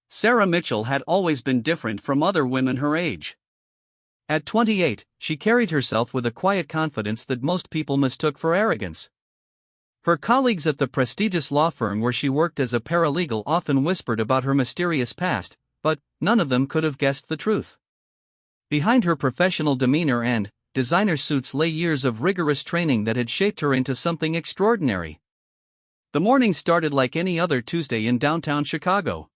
Sarah Mitchell had always been different from other women her age. At 28, she carried herself with a quiet confidence that most people mistook for arrogance. Her colleagues at the prestigious law firm where she worked as a paralegal often whispered about her mysterious past, but none of them could have guessed the truth. Behind her professional demeanor and designer suits lay years of rigorous training that had shaped her into something extraordinary. The morning started like any other Tuesday in downtown Chicago.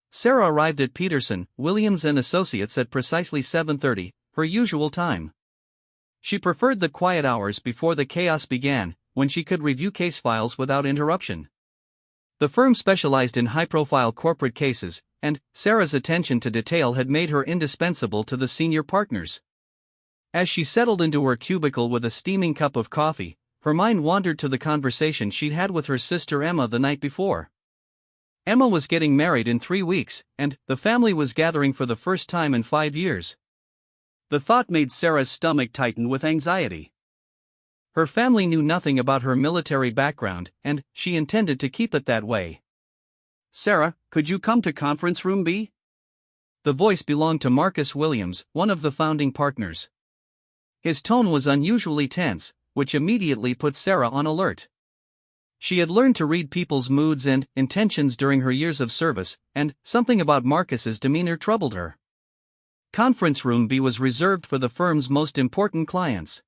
Sarah arrived at Peterson, Williams & Associates at precisely 7:30, her usual time. She preferred the quiet hours before the chaos began, when she could review case files without interruption. The firm specialized in high-profile corporate cases, and Sarah's attention to detail had made her indispensable to the senior partners. As she settled into her cubicle with a steaming cup of coffee, her mind wandered to the conversation she'd had with her sister Emma the night before. Emma was getting married in 3 weeks, and the family was gathering for the first time in 5 years. The thought made Sarah's stomach tighten with anxiety. Her family knew nothing about her military background, and she intended to keep it that way. "Sarah, could you come to conference room B?" The voice belonged to Marcus Williams, one of the founding partners. His tone was unusually tense, which immediately put Sarah on alert. She had learned to read people's moods and intentions during her years of service, and something about Marcus's demeanor troubled her. Conference room B was reserved for the firm's most important clients.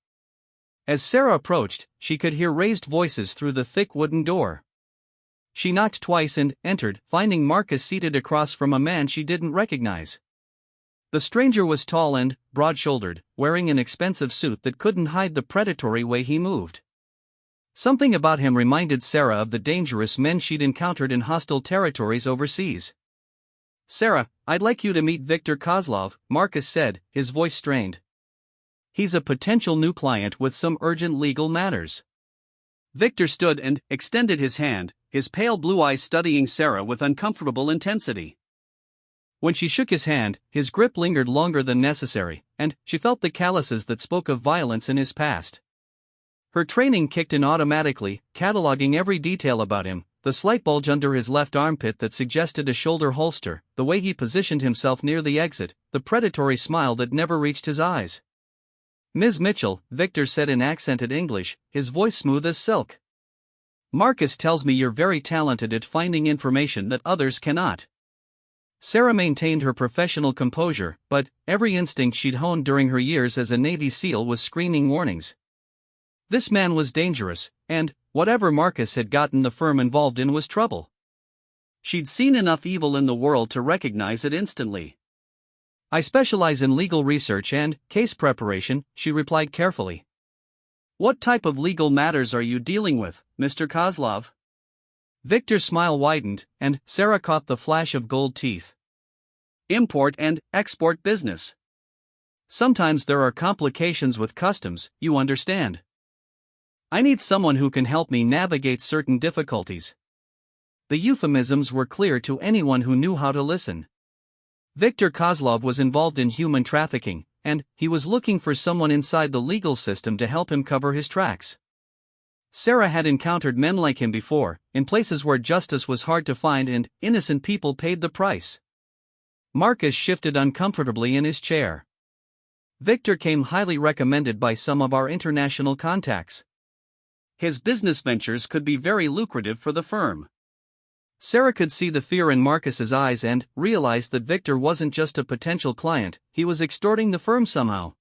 As Sarah approached, she could hear raised voices through the thick wooden door. She knocked twice and entered, finding Marcus seated across from a man she didn't recognize. The stranger was tall and broad-shouldered, wearing an expensive suit that couldn't hide the predatory way he moved. Something about him reminded Sarah of the dangerous men she'd encountered in hostile territories overseas. "Sarah, I'd like you to meet Viktor Kozlov," Marcus said, his voice strained. "He's a potential new client with some urgent legal matters." Viktor stood and extended his hand, his pale blue eyes studying Sarah with uncomfortable intensity. When she shook his hand, his grip lingered longer than necessary, and she felt the calluses that spoke of violence in his past. Her training kicked in automatically, cataloging every detail about him: the slight bulge under his left armpit that suggested a shoulder holster, the way he positioned himself near the exit, the predatory smile that never reached his eyes. "Ms. Mitchell," Viktor said in accented English, his voice smooth as silk. "Marcus tells me you're very talented at finding information that others cannot." Sarah maintained her professional composure, but every instinct she'd honed during her years as a Navy SEAL was screaming warnings. This man was dangerous, and whatever Marcus had gotten the firm involved in was trouble. She'd seen enough evil in the world to recognize it instantly. "I specialize in legal research and case preparation," she replied carefully. "What type of legal matters are you dealing with, Mr. Kozlov?" Viktor's smile widened, and Sarah caught the flash of gold teeth. "Import and export business. Sometimes there are complications with customs, you understand. I need someone who can help me navigate certain difficulties." The euphemisms were clear to anyone who knew how to listen. Viktor Kozlov was involved in human trafficking, and he was looking for someone inside the legal system to help him cover his tracks. Sarah had encountered men like him before, in places where justice was hard to find and innocent people paid the price. Marcus shifted uncomfortably in his chair. "Viktor came highly recommended by some of our international contacts. His business ventures could be very lucrative for the firm." Sarah could see the fear in Marcus's eyes and realized that Viktor wasn't just a potential client, he was extorting the firm somehow.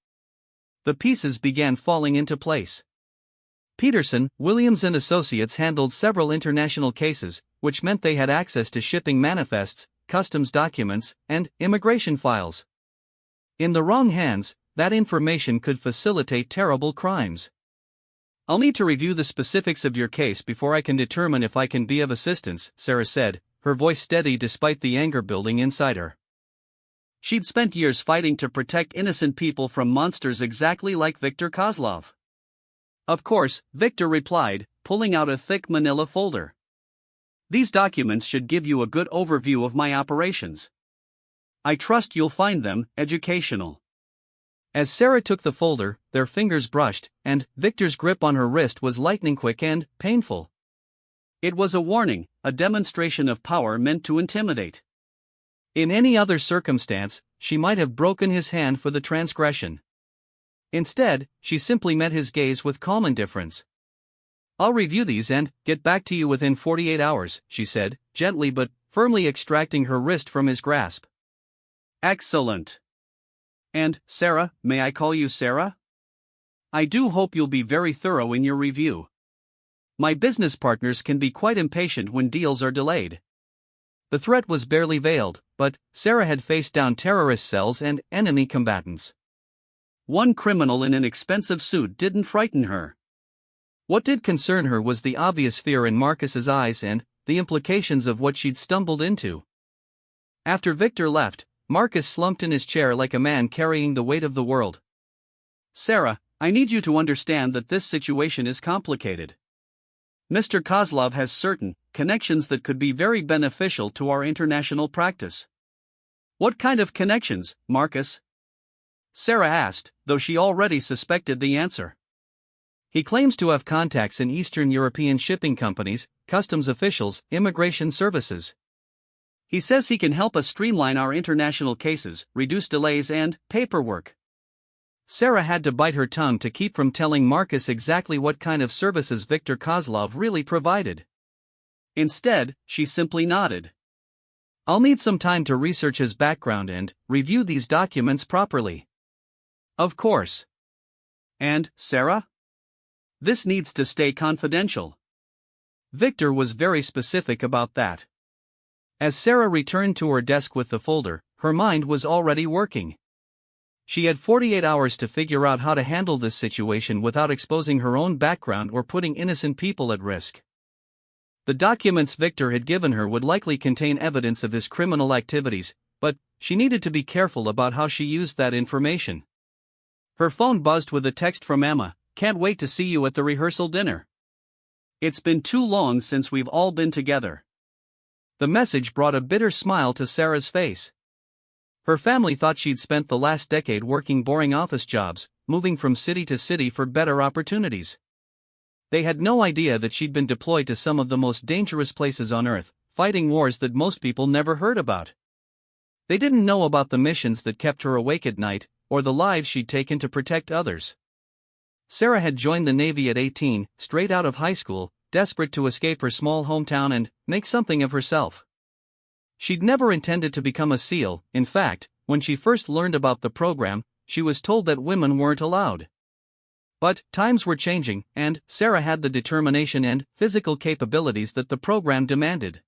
The pieces began falling into place. Peterson, Williams & Associates handled several international cases, which meant they had access to shipping manifests, customs documents, and immigration files. In the wrong hands, that information could facilitate terrible crimes. "I'll need to review the specifics of your case before I can determine if I can be of assistance," Sarah said, her voice steady despite the anger building inside her. She'd spent years fighting to protect innocent people from monsters exactly like Viktor Kozlov. "Of course," Viktor replied, pulling out a thick manila folder. "These documents should give you a good overview of my operations. I trust you'll find them educational." As Sarah took the folder, their fingers brushed, and Viktor's grip on her wrist was lightning quick and painful. It was a warning, a demonstration of power meant to intimidate. In any other circumstance, she might have broken his hand for the transgression. Instead, she simply met his gaze with calm indifference. "I'll review these and get back to you within 48 hours, she said, gently but firmly extracting her wrist from his grasp. "Excellent. And, Sarah, may I call you Sarah? I do hope you'll be very thorough in your review. My business partners can be quite impatient when deals are delayed." The threat was barely veiled, but Sarah had faced down terrorist cells and enemy combatants. One criminal in an expensive suit didn't frighten her. What did concern her was the obvious fear in Marcus's eyes and the implications of what she'd stumbled into. After Victor left, Marcus slumped in his chair like a man carrying the weight of the world. "Sarah, I need you to understand that this situation is complicated. Mr. Kozlov has certain connections that could be very beneficial to our international practice." "What kind of connections, Marcus?" Sarah asked, though she already suspected the answer. "He claims to have contacts in Eastern European shipping companies, customs officials, immigration services. He says he can help us streamline our international cases, reduce delays and paperwork." Sarah had to bite her tongue to keep from telling Marcus exactly what kind of services Viktor Kozlov really provided. Instead, she simply nodded. "I'll need some time to research his background and review these documents properly." "Of course. And, Sarah? This needs to stay confidential." Victor was very specific about that. As Sarah returned to her desk with the folder, her mind was already working. She had 48 hours to figure out how to handle this situation without exposing her own background or putting innocent people at risk. The documents Victor had given her would likely contain evidence of his criminal activities, but she needed to be careful about how she used that information. Her phone buzzed with a text from Emma. "Can't wait to see you at the rehearsal dinner. It's been too long since we've all been together." The message brought a bitter smile to Sarah's face. Her family thought she'd spent the last decade working boring office jobs, moving from city to city for better opportunities. They had no idea that she'd been deployed to some of the most dangerous places on Earth, fighting wars that most people never heard about. They didn't know about the missions that kept her awake at night, or the lives she'd taken to protect others. Sarah had joined the Navy at 18, straight out of high school, desperate to escape her small hometown and make something of herself. She'd never intended to become a SEAL. In fact, when she first learned about the program, she was told that women weren't allowed. But times were changing, and Sarah had the determination and physical capabilities that the program demanded.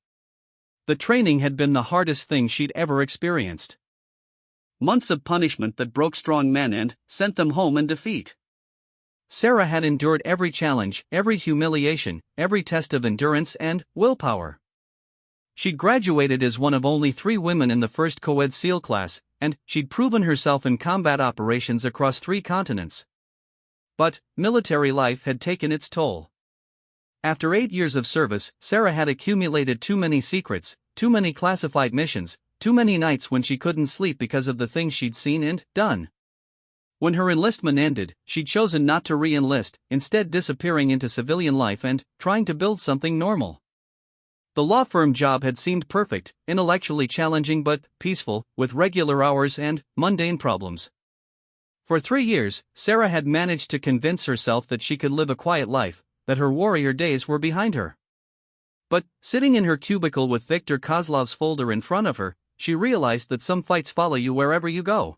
The training had been the hardest thing she'd ever experienced. Months of punishment that broke strong men and sent them home in defeat. Sarah had endured every challenge, every humiliation, every test of endurance and willpower. She'd graduated as one of only 3 women in the first co-ed SEAL class, and she'd proven herself in combat operations across 3 continents. But military life had taken its toll. After 8 years of service, Sarah had accumulated too many secrets, too many classified missions, too many nights when she couldn't sleep because of the things she'd seen and done. When her enlistment ended, she'd chosen not to re-enlist, instead disappearing into civilian life and trying to build something normal. The law firm job had seemed perfect, intellectually challenging but peaceful, with regular hours and mundane problems. For 3 years, Sarah had managed to convince herself that she could live a quiet life, that her warrior days were behind her. But, sitting in her cubicle with Viktor Kozlov's folder in front of her, she realized that some fights follow you wherever you go.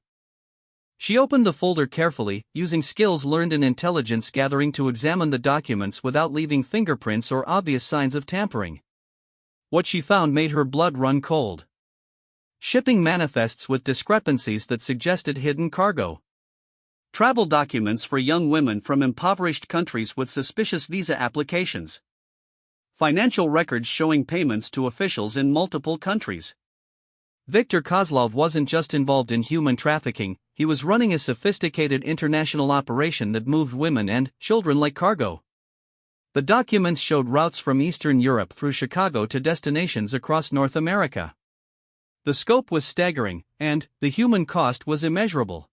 She opened the folder carefully, using skills learned in intelligence gathering to examine the documents without leaving fingerprints or obvious signs of tampering. What she found made her blood run cold. Shipping manifests with discrepancies that suggested hidden cargo. Travel documents for young women from impoverished countries with suspicious visa applications. Financial records showing payments to officials in multiple countries. Viktor Kozlov wasn't just involved in human trafficking, he was running a sophisticated international operation that moved women and children like cargo. The documents showed routes from Eastern Europe through Chicago to destinations across North America. The scope was staggering, and the human cost was immeasurable.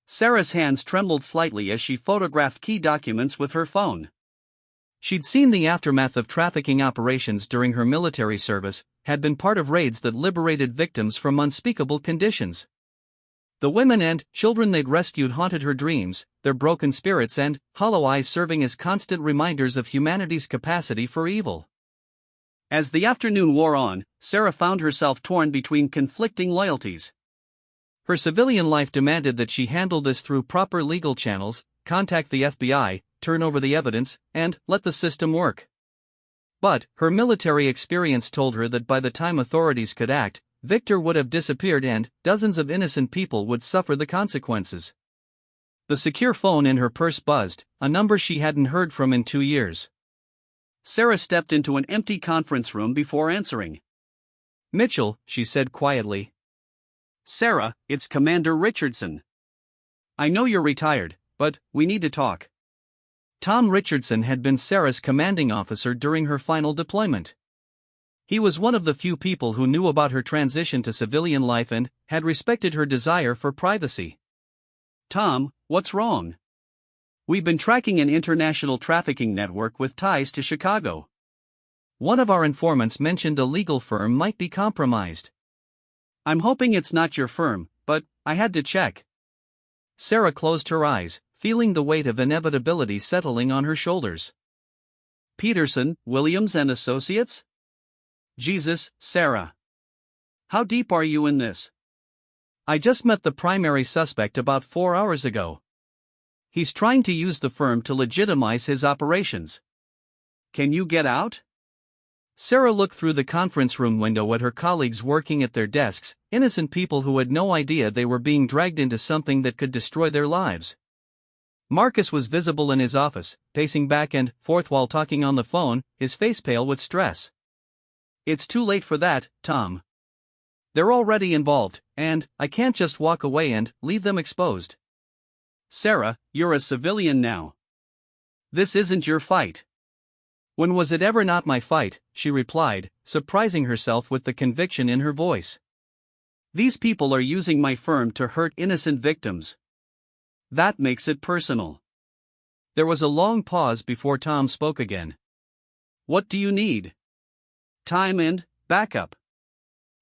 Sarah's hands trembled slightly as she photographed key documents with her phone. She'd seen the aftermath of trafficking operations during her military service, had been part of raids that liberated victims from unspeakable conditions. The women and children they'd rescued haunted her dreams, their broken spirits and hollow eyes serving as constant reminders of humanity's capacity for evil. As the afternoon wore on, Sarah found herself torn between conflicting loyalties. Her civilian life demanded that she handle this through proper legal channels, contact the FBI, turn over the evidence, and let the system work. But her military experience told her that by the time authorities could act, Victor would have disappeared and dozens of innocent people would suffer the consequences. The secure phone in her purse buzzed, a number she hadn't heard from in 2 years. Sarah stepped into an empty conference room before answering. "Mitchell," she said quietly. "Sarah, it's Commander Richardson. I know you're retired, but we need to talk." Tom Richardson had been Sarah's commanding officer during her final deployment. He was one of the few people who knew about her transition to civilian life and had respected her desire for privacy. "Tom, what's wrong?" "We've been tracking an international trafficking network with ties to Chicago. One of our informants mentioned a legal firm might be compromised." "I'm hoping it's not your firm, but I had to check." Sarah closed her eyes, feeling the weight of inevitability settling on her shoulders. "Peterson, Williams and Associates? Jesus, Sarah. How deep are you in this?" "I just met the primary suspect about 4 hours ago. He's trying to use the firm to legitimize his operations." "Can you get out?" Sarah looked through the conference room window at her colleagues working at their desks, innocent people who had no idea they were being dragged into something that could destroy their lives. Marcus was visible in his office, pacing back and forth while talking on the phone, his face pale with stress. "It's too late for that, Tom. They're already involved, and I can't just walk away and leave them exposed." "Sarah, you're a civilian now. This isn't your fight." "When was it ever not my fight?" she replied, surprising herself with the conviction in her voice. "These people are using my firm to hurt innocent victims. That makes it personal." There was a long pause before Tom spoke again. "What do you need?" "Time and backup.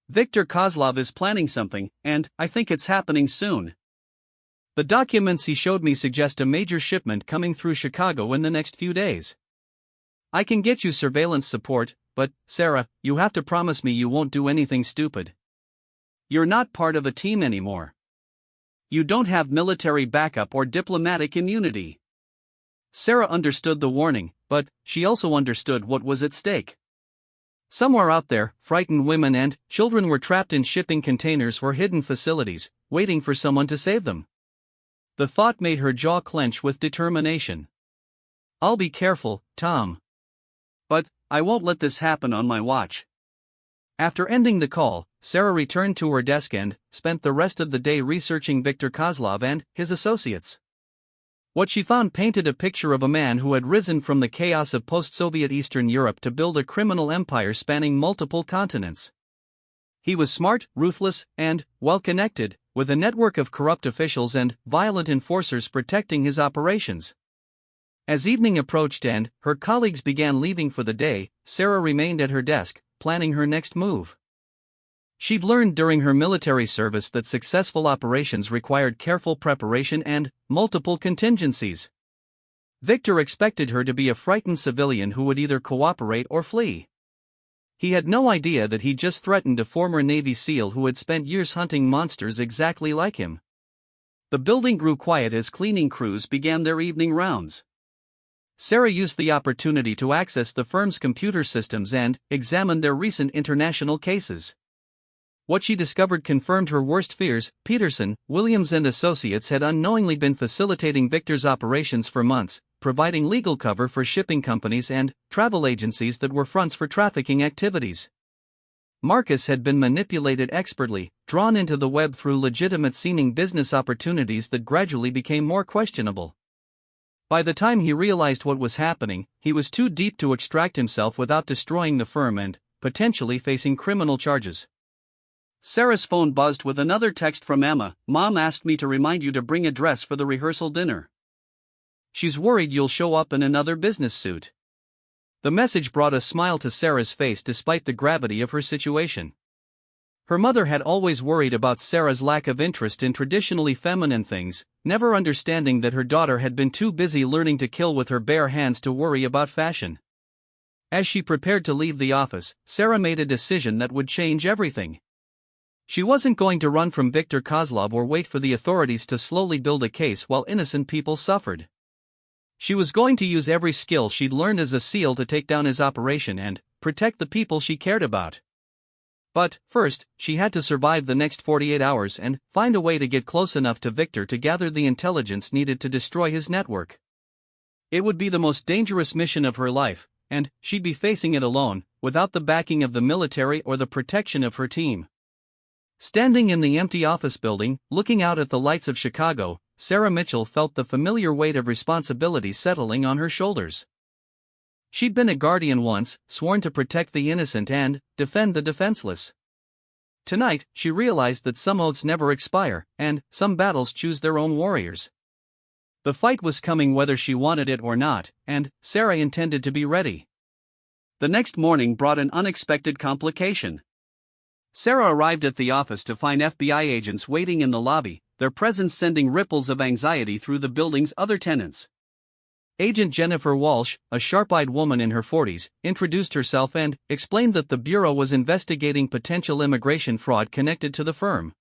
Viktor Kozlov is planning something, and I think it's happening soon. The documents he showed me suggest a major shipment coming through Chicago in the next few days. I can get you surveillance support, but, Sarah, you have to promise me you won't do anything stupid. You're not part of a team anymore. You don't have military backup or diplomatic immunity." Sarah understood the warning, but she also understood what was at stake. Somewhere out there, frightened women and children were trapped in shipping containers or hidden facilities, waiting for someone to save them. The thought made her jaw clench with determination. "I'll be careful, Tom. But I won't let this happen on my watch." After ending the call, Sarah returned to her desk and spent the rest of the day researching Viktor Kozlov and his associates. What she found painted a picture of a man who had risen from the chaos of post-Soviet Eastern Europe to build a criminal empire spanning multiple continents. He was smart, ruthless, and well-connected, with a network of corrupt officials and violent enforcers protecting his operations. As evening approached and her colleagues began leaving for the day, Sarah remained at her desk, planning her next move. She'd learned during her military service that successful operations required careful preparation and multiple contingencies. Victor expected her to be a frightened civilian who would either cooperate or flee. He had no idea that he'd just threatened a former Navy SEAL who had spent years hunting monsters exactly like him. The building grew quiet as cleaning crews began their evening rounds. Sarah used the opportunity to access the firm's computer systems and examine their recent international cases. What she discovered confirmed her worst fears. Peterson, Williams and Associates had unknowingly been facilitating Victor's operations for months, providing legal cover for shipping companies and travel agencies that were fronts for trafficking activities. Marcus had been manipulated expertly, drawn into the web through legitimate-seeming business opportunities that gradually became more questionable. By the time he realized what was happening, he was too deep to extract himself without destroying the firm and potentially facing criminal charges. Sarah's phone buzzed with another text from Emma. "Mom asked me to remind you to bring a dress for the rehearsal dinner. She's worried you'll show up in another business suit." The message brought a smile to Sarah's face despite the gravity of her situation. Her mother had always worried about Sarah's lack of interest in traditionally feminine things, never understanding that her daughter had been too busy learning to kill with her bare hands to worry about fashion. As she prepared to leave the office, Sarah made a decision that would change everything. She wasn't going to run from Viktor Kozlov or wait for the authorities to slowly build a case while innocent people suffered. She was going to use every skill she'd learned as a SEAL to take down his operation and protect the people she cared about. But, first, she had to survive the next 48 hours and find a way to get close enough to Viktor to gather the intelligence needed to destroy his network. It would be the most dangerous mission of her life, and she'd be facing it alone, without the backing of the military or the protection of her team. Standing in the empty office building, looking out at the lights of Chicago, Sarah Mitchell felt the familiar weight of responsibility settling on her shoulders. She'd been a guardian once, sworn to protect the innocent and defend the defenseless. Tonight, she realized that some oaths never expire, and some battles choose their own warriors. The fight was coming whether she wanted it or not, and Sarah intended to be ready. The next morning brought an unexpected complication. Sarah arrived at the office to find FBI agents waiting in the lobby, their presence sending ripples of anxiety through the building's other tenants. Agent Jennifer Walsh, a sharp-eyed woman in her 40s, introduced herself and explained that the Bureau was investigating potential immigration fraud connected to the firm.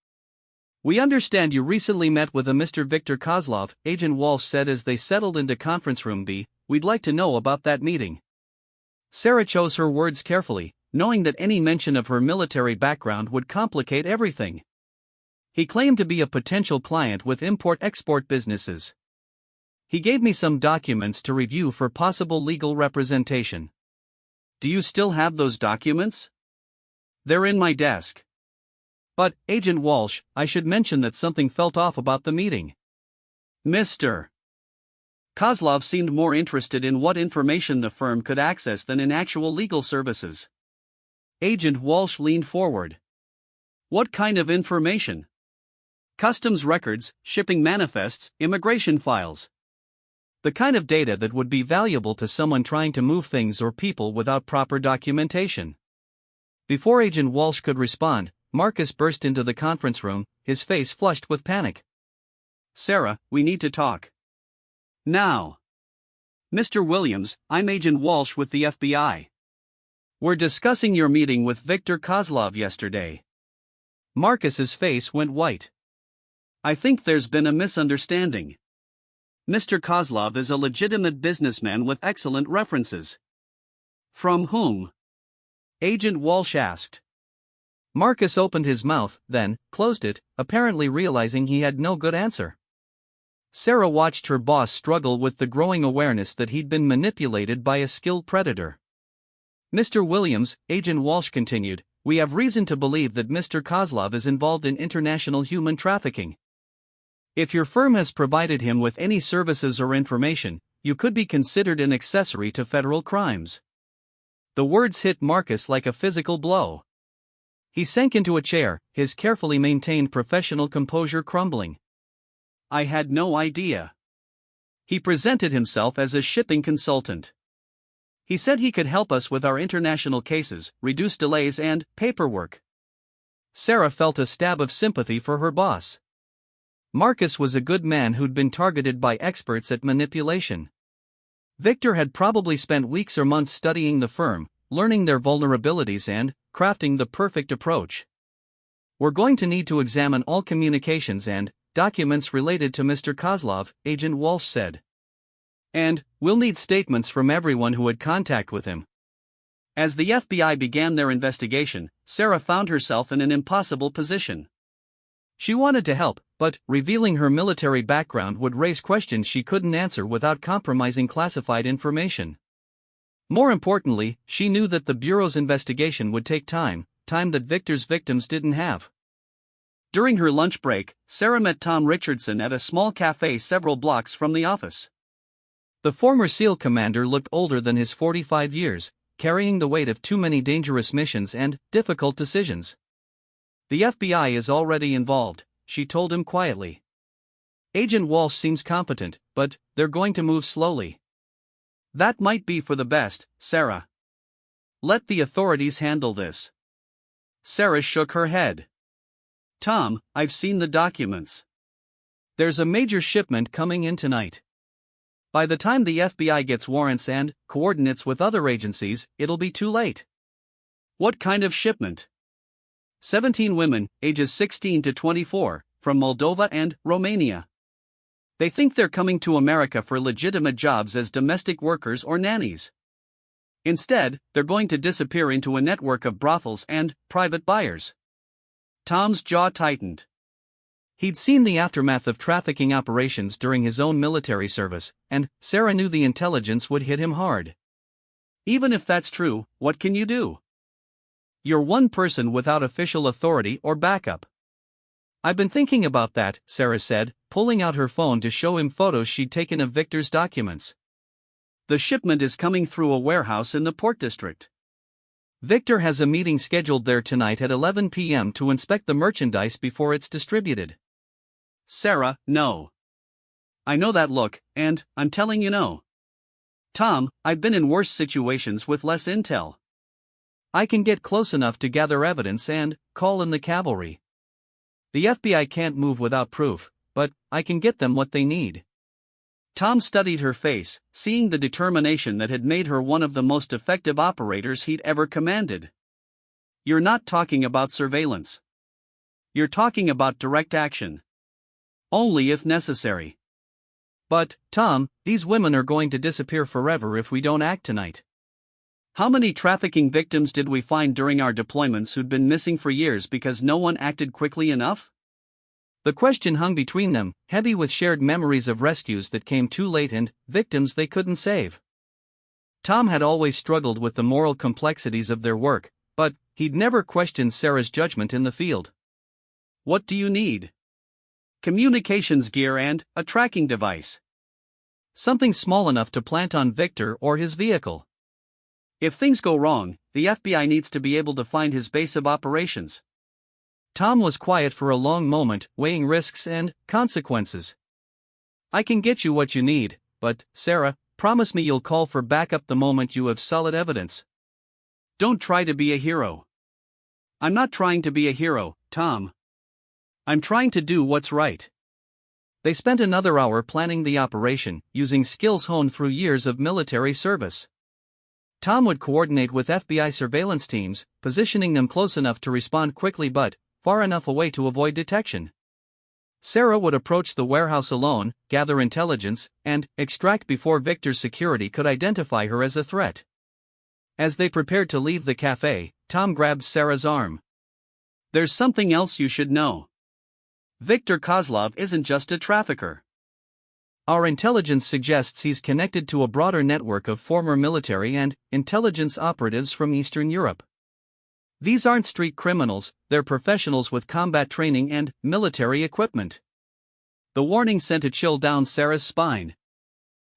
"We understand you recently met with a Mr. Viktor Kozlov," Agent Walsh said as they settled into conference room B. "We'd like to know about that meeting." Sarah chose her words carefully, knowing that any mention of her military background would complicate everything. "He claimed to be a potential client with import-export businesses. He gave me some documents to review for possible legal representation." "Do you still have those documents?" "They're in my desk." "But, Agent Walsh, I should mention that something felt off about the meeting. Mr. Kozlov seemed more interested in what information the firm could access than in actual legal services." Agent Walsh leaned forward. "What kind of information?" "Customs records, shipping manifests, immigration files. The kind of data that would be valuable to someone trying to move things or people without proper documentation." Before Agent Walsh could respond, Marcus burst into the conference room, his face flushed with panic. "Sarah, we need to talk. Now." "Mr. Williams, I'm Agent Walsh with the FBI. We're discussing your meeting with Viktor Kozlov yesterday." Marcus's face went white. "I think there's been a misunderstanding. Mr. Kozlov is a legitimate businessman with excellent references." "From whom?" Agent Walsh asked. Marcus opened his mouth, then closed it, apparently realizing he had no good answer. Sarah watched her boss struggle with the growing awareness that he'd been manipulated by a skilled predator. "Mr. Williams," Agent Walsh continued, "we have reason to believe that Mr. Kozlov is involved in international human trafficking. If your firm has provided him with any services or information, you could be considered an accessory to federal crimes." The words hit Marcus like a physical blow. He sank into a chair, his carefully maintained professional composure crumbling. "I had no idea." He presented himself as a shipping consultant. "He said he could help us with our international cases, reduce delays and paperwork." Sarah felt a stab of sympathy for her boss. Marcus was a good man who'd been targeted by experts at manipulation. Viktor had probably spent weeks or months studying the firm, learning their vulnerabilities and crafting the perfect approach. "We're going to need to examine all communications and documents related to Mr. Kozlov," Agent Walsh said. "And we'll need statements from everyone who had contact with him." As the FBI began their investigation, Sarah found herself in an impossible position. She wanted to help, but revealing her military background would raise questions she couldn't answer without compromising classified information. More importantly, she knew that the Bureau's investigation would take time that Viktor's victims didn't have. During her lunch break, Sarah met Tom Richardson at a small cafe several blocks from the office. The former SEAL commander looked older than his 45 years, carrying the weight of too many dangerous missions and difficult decisions. "The FBI is already involved," she told him quietly. "Agent Walsh seems competent, but they're going to move slowly." That might be for the best, Sarah. Let the authorities handle this. Sarah shook her head. Tom, I've seen the documents. There's a major shipment coming in tonight. By the time the FBI gets warrants and coordinates with other agencies, it'll be too late. What kind of shipment? 17 women, ages 16 to 24, from Moldova and Romania. They think they're coming to America for legitimate jobs as domestic workers or nannies. Instead, they're going to disappear into a network of brothels and private buyers. Tom's jaw tightened. He'd seen the aftermath of trafficking operations during his own military service, and Sarah knew the intelligence would hit him hard. Even if that's true, what can you do? You're one person without official authority or backup. I've been thinking about that, Sarah said, pulling out her phone to show him photos she'd taken of Victor's documents. The shipment is coming through a warehouse in the Port District. Victor has a meeting scheduled there tonight at 11 p.m. to inspect the merchandise before it's distributed. Sarah, no. I know that look, and I'm telling you no. Tom, I've been in worse situations with less intel. I can get close enough to gather evidence and call in the cavalry. The FBI can't move without proof, but I can get them what they need. Tom studied her face, seeing the determination that had made her one of the most effective operators he'd ever commanded. You're not talking about surveillance. You're talking about direct action. Only if necessary. But, Tom, these women are going to disappear forever if we don't act tonight. How many trafficking victims did we find during our deployments who'd been missing for years because no one acted quickly enough? The question hung between them, heavy with shared memories of rescues that came too late and victims they couldn't save. Tom had always struggled with the moral complexities of their work, but he'd never questioned Sarah's judgment in the field. What do you need? Communications gear and a tracking device. Something small enough to plant on Victor or his vehicle. If things go wrong, the FBI needs to be able to find his base of operations. Tom was quiet for a long moment, weighing risks and consequences. I can get you what you need, but, Sarah, promise me you'll call for backup the moment you have solid evidence. Don't try to be a hero. I'm not trying to be a hero, Tom. I'm trying to do what's right. They spent another hour planning the operation, using skills honed through years of military service. Tom would coordinate with FBI surveillance teams, positioning them close enough to respond quickly but far enough away to avoid detection. Sarah would approach the warehouse alone, gather intelligence, and extract before Victor's security could identify her as a threat. As they prepared to leave the cafe, Tom grabbed Sarah's arm. There's something else you should know. Viktor Kozlov isn't just a trafficker. Our intelligence suggests he's connected to a broader network of former military and intelligence operatives from Eastern Europe. These aren't street criminals, they're professionals with combat training and military equipment. The warning sent a chill down Sarah's spine.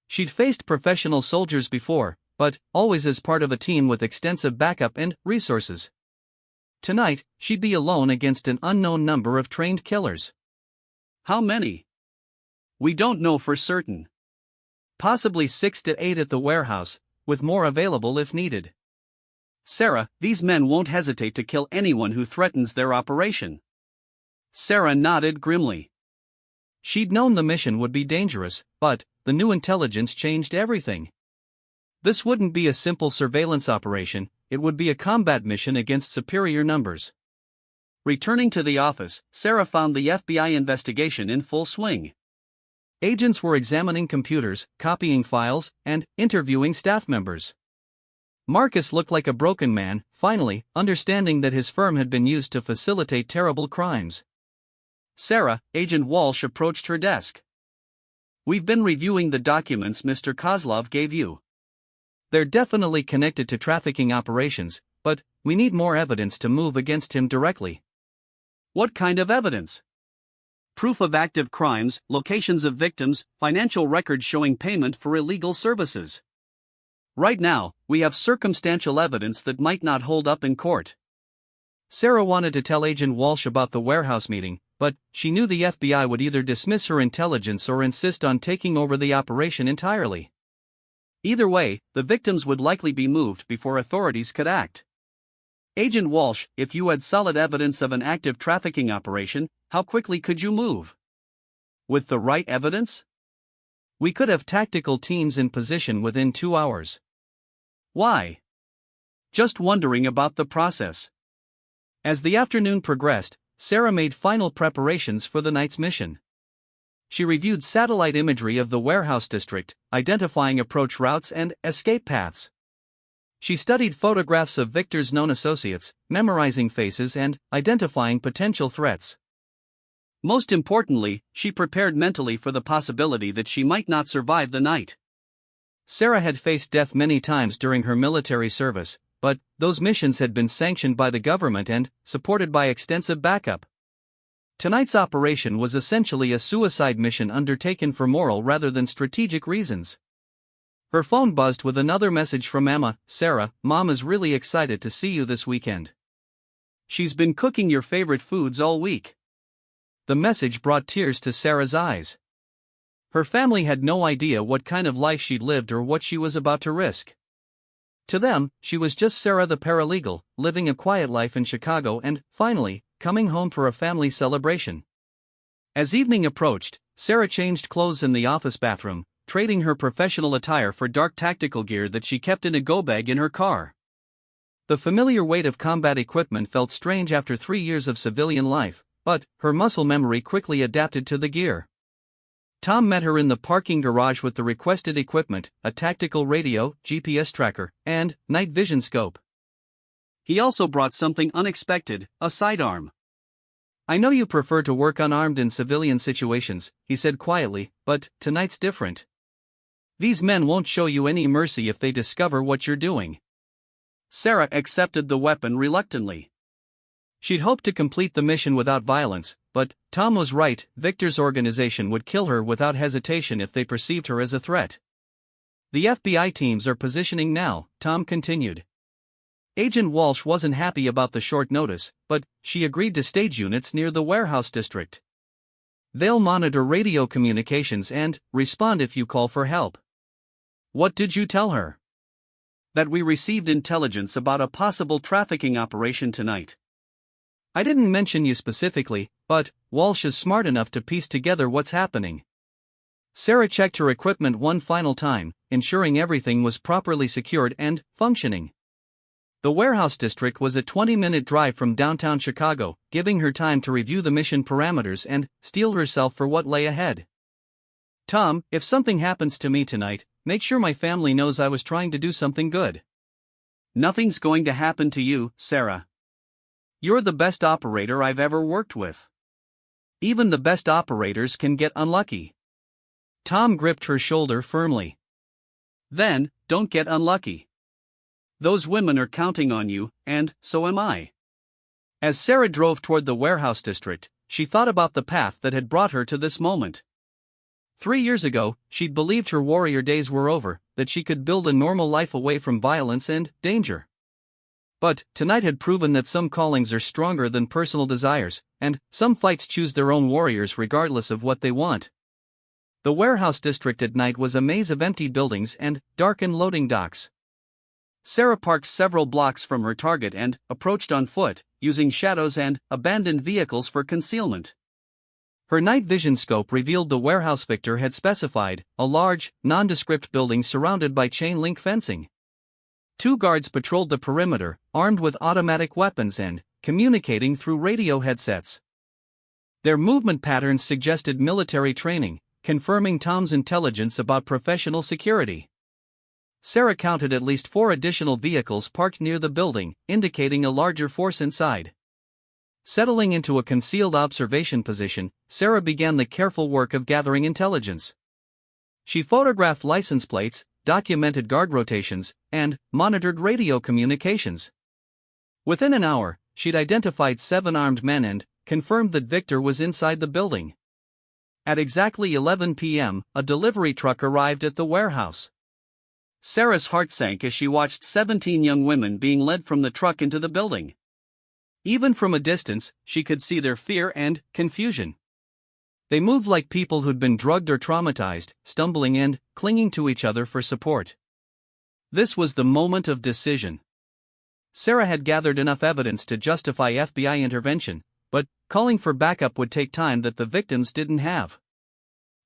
She'd faced professional soldiers before, but always as part of a team with extensive backup and resources. Tonight, she'd be alone against an unknown number of trained killers. How many? We don't know for certain. Possibly 6 to 8 at the warehouse, with more available if needed. Sarah, these men won't hesitate to kill anyone who threatens their operation. Sarah nodded grimly. She'd known the mission would be dangerous, but the new intelligence changed everything. This wouldn't be a simple surveillance operation, it would be a combat mission against superior numbers. Returning to the office, Sarah found the FBI investigation in full swing. Agents were examining computers, copying files, and interviewing staff members. Marcus looked like a broken man, finally, understanding that his firm had been used to facilitate terrible crimes. Sarah, Agent Walsh approached her desk. We've been reviewing the documents Mr. Kozlov gave you. They're definitely connected to trafficking operations, but we need more evidence to move against him directly. What kind of evidence? Proof of active crimes, locations of victims, financial records showing payment for illegal services. Right now, we have circumstantial evidence that might not hold up in court. Sarah wanted to tell Agent Walsh about the warehouse meeting, but she knew the FBI would either dismiss her intelligence or insist on taking over the operation entirely. Either way, the victims would likely be moved before authorities could act. Agent Walsh, if you had solid evidence of an active trafficking operation, how quickly could you move? With the right evidence? We could have tactical teams in position within 2 hours. Why? Just wondering about the process. As the afternoon progressed, Sarah made final preparations for the night's mission. She reviewed satellite imagery of the warehouse district, identifying approach routes and escape paths. She studied photographs of Victor's known associates, memorizing faces and identifying potential threats. Most importantly, she prepared mentally for the possibility that she might not survive the night. Sarah had faced death many times during her military service, but those missions had been sanctioned by the government and supported by extensive backup. Tonight's operation was essentially a suicide mission undertaken for moral rather than strategic reasons. Her phone buzzed with another message from Emma. Sarah, Mom is really excited to see you this weekend. She's been cooking your favorite foods all week. The message brought tears to Sarah's eyes. Her family had no idea what kind of life she'd lived or what she was about to risk. To them, she was just Sarah the paralegal, living a quiet life in Chicago and, finally, coming home for a family celebration. As evening approached, Sarah changed clothes in the office bathroom, trading her professional attire for dark tactical gear that she kept in a go-bag in her car. The familiar weight of combat equipment felt strange after 3 years of civilian life, but her muscle memory quickly adapted to the gear. Tom met her in the parking garage with the requested equipment, a tactical radio, GPS tracker, and night vision scope. He also brought something unexpected, a sidearm. I know you prefer to work unarmed in civilian situations, he said quietly, but tonight's different. These men won't show you any mercy if they discover what you're doing. Sarah accepted the weapon reluctantly. She'd hoped to complete the mission without violence, but Tom was right, Victor's organization would kill her without hesitation if they perceived her as a threat. The FBI teams are positioning now, Tom continued. Agent Walsh wasn't happy about the short notice, but she agreed to stage units near the warehouse district. They'll monitor radio communications and respond if you call for help. What did you tell her? That we received intelligence about a possible trafficking operation tonight. I didn't mention you specifically, but Walsh is smart enough to piece together what's happening. Sarah checked her equipment one final time, ensuring everything was properly secured and functioning. The warehouse district was a 20-minute drive from downtown Chicago, giving her time to review the mission parameters and steel herself for what lay ahead. Tom, if something happens to me tonight, make sure my family knows I was trying to do something good. Nothing's going to happen to you, Sarah. You're the best operator I've ever worked with. Even the best operators can get unlucky. Tom gripped her shoulder firmly. Then, don't get unlucky. Those women are counting on you, and so am I. As Sarah drove toward the warehouse district, she thought about the path that had brought her to this moment. 3 years ago, she'd believed her warrior days were over, that she could build a normal life away from violence and danger. But tonight had proven that some callings are stronger than personal desires, and some fights choose their own warriors regardless of what they want. The warehouse district at night was a maze of empty buildings and darkened loading docks. Sarah parked several blocks from her target and approached on foot, using shadows and abandoned vehicles for concealment. Her night vision scope revealed the warehouse Victor had specified, a large, nondescript building surrounded by chain-link fencing. 2 guards patrolled the perimeter, armed with automatic weapons and communicating through radio headsets. Their movement patterns suggested military training, confirming Tom's intelligence about professional security. Sarah counted at least 4 additional vehicles parked near the building, indicating a larger force inside. Settling into a concealed observation position, Sarah began the careful work of gathering intelligence. She photographed license plates, documented guard rotations, and monitored radio communications. Within an hour, she'd identified 7 armed men and confirmed that Victor was inside the building. At exactly 11 p.m., a delivery truck arrived at the warehouse. Sarah's heart sank as she watched 17 young women being led from the truck into the building. Even from a distance, she could see their fear and confusion. They moved like people who'd been drugged or traumatized, stumbling and clinging to each other for support. This was the moment of decision. Sarah had gathered enough evidence to justify FBI intervention, but calling for backup would take time that the victims didn't have.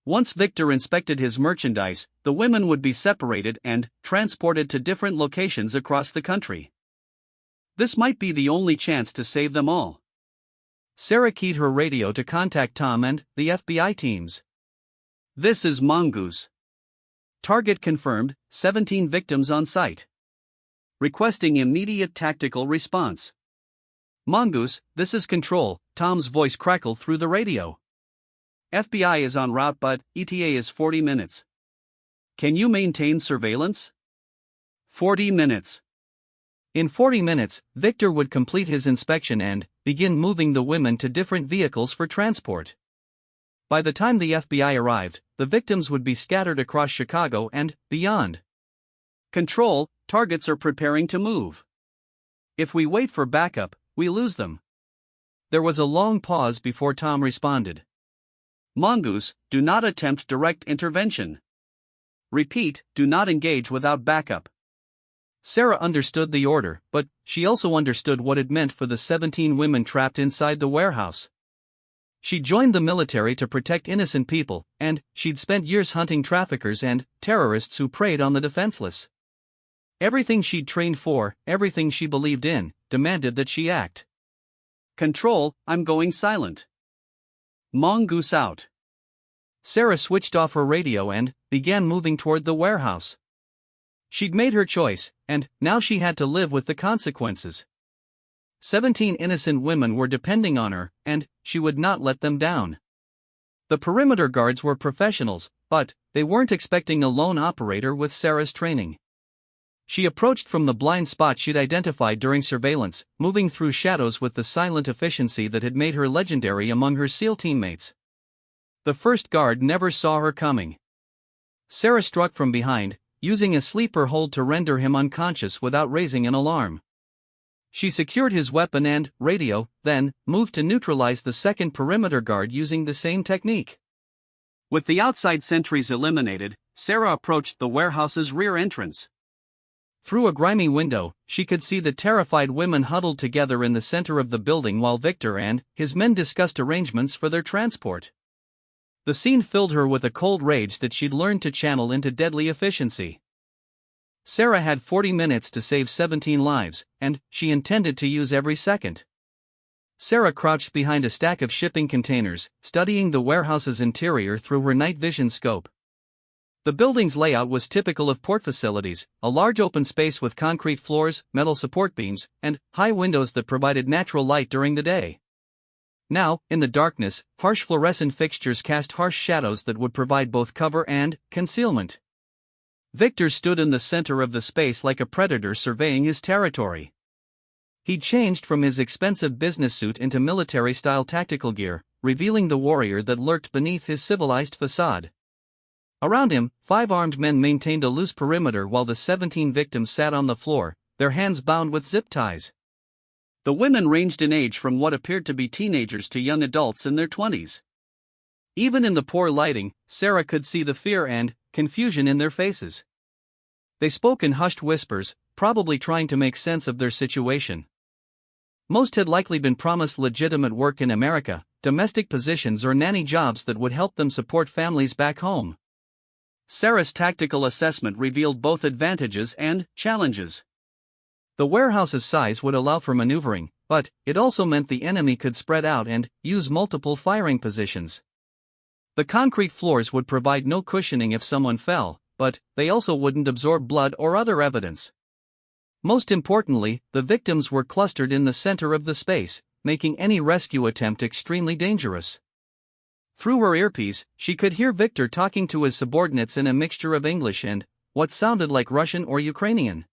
Once Victor inspected his merchandise, the women would be separated and transported to different locations across the country. This might be the only chance to save them all. Sarah keyed her radio to contact Tom and the FBI teams. "This is Mongoose. Target confirmed, 17 victims on site. Requesting immediate tactical response." "Mongoose, this is Control," Tom's voice crackled through the radio. "FBI is en route but ETA is 40 minutes. Can you maintain surveillance?" 40 minutes. In 40 minutes, Victor would complete his inspection and begin moving the women to different vehicles for transport. By the time the FBI arrived, the victims would be scattered across Chicago and beyond. "Control, targets are preparing to move. If we wait for backup, we lose them." There was a long pause before Tom responded. "Mongoose, do not attempt direct intervention. Repeat, do not engage without backup." Sarah understood the order, but she also understood what it meant for the 17 women trapped inside the warehouse. She joined the military to protect innocent people, and she'd spent years hunting traffickers and terrorists who preyed on the defenseless. Everything she'd trained for, everything she believed in, demanded that she act. "Control, I'm going silent. Mongoose out." Sarah switched off her radio and began moving toward the warehouse. She'd made her choice, and now she had to live with the consequences. 17 innocent women were depending on her, and she would not let them down. The perimeter guards were professionals, but they weren't expecting a lone operator with Sarah's training. She approached from the blind spot she'd identified during surveillance, moving through shadows with the silent efficiency that had made her legendary among her SEAL teammates. The first guard never saw her coming. Sarah struck from behind, using a sleeper hold to render him unconscious without raising an alarm. She secured his weapon and radio, then moved to neutralize the second perimeter guard using the same technique. With the outside sentries eliminated, Sarah approached the warehouse's rear entrance. Through a grimy window, she could see the terrified women huddled together in the center of the building while Victor and his men discussed arrangements for their transport. The scene filled her with a cold rage that she'd learned to channel into deadly efficiency. Sarah had 40 minutes to save 17 lives, and she intended to use every second. Sarah crouched behind a stack of shipping containers, studying the warehouse's interior through her night vision scope. The building's layout was typical of port facilities, a large open space with concrete floors, metal support beams, and high windows that provided natural light during the day. Now, in the darkness, harsh fluorescent fixtures cast harsh shadows that would provide both cover and concealment. Victor stood in the center of the space like a predator surveying his territory. He'd changed from his expensive business suit into military-style tactical gear, revealing the warrior that lurked beneath his civilized facade. Around him, 5 armed men maintained a loose perimeter while the 17 victims sat on the floor, their hands bound with zip ties. The women ranged in age from what appeared to be teenagers to young adults in their 20s. Even in the poor lighting, Sarah could see the fear and confusion in their faces. They spoke in hushed whispers, probably trying to make sense of their situation. Most had likely been promised legitimate work in America, domestic positions or nanny jobs that would help them support families back home. Sarah's tactical assessment revealed both advantages and challenges. The warehouse's size would allow for maneuvering, but it also meant the enemy could spread out and use multiple firing positions. The concrete floors would provide no cushioning if someone fell, but they also wouldn't absorb blood or other evidence. Most importantly, the victims were clustered in the center of the space, making any rescue attempt extremely dangerous. Through her earpiece, she could hear Victor talking to his subordinates in a mixture of English and what sounded like Russian or Ukrainian.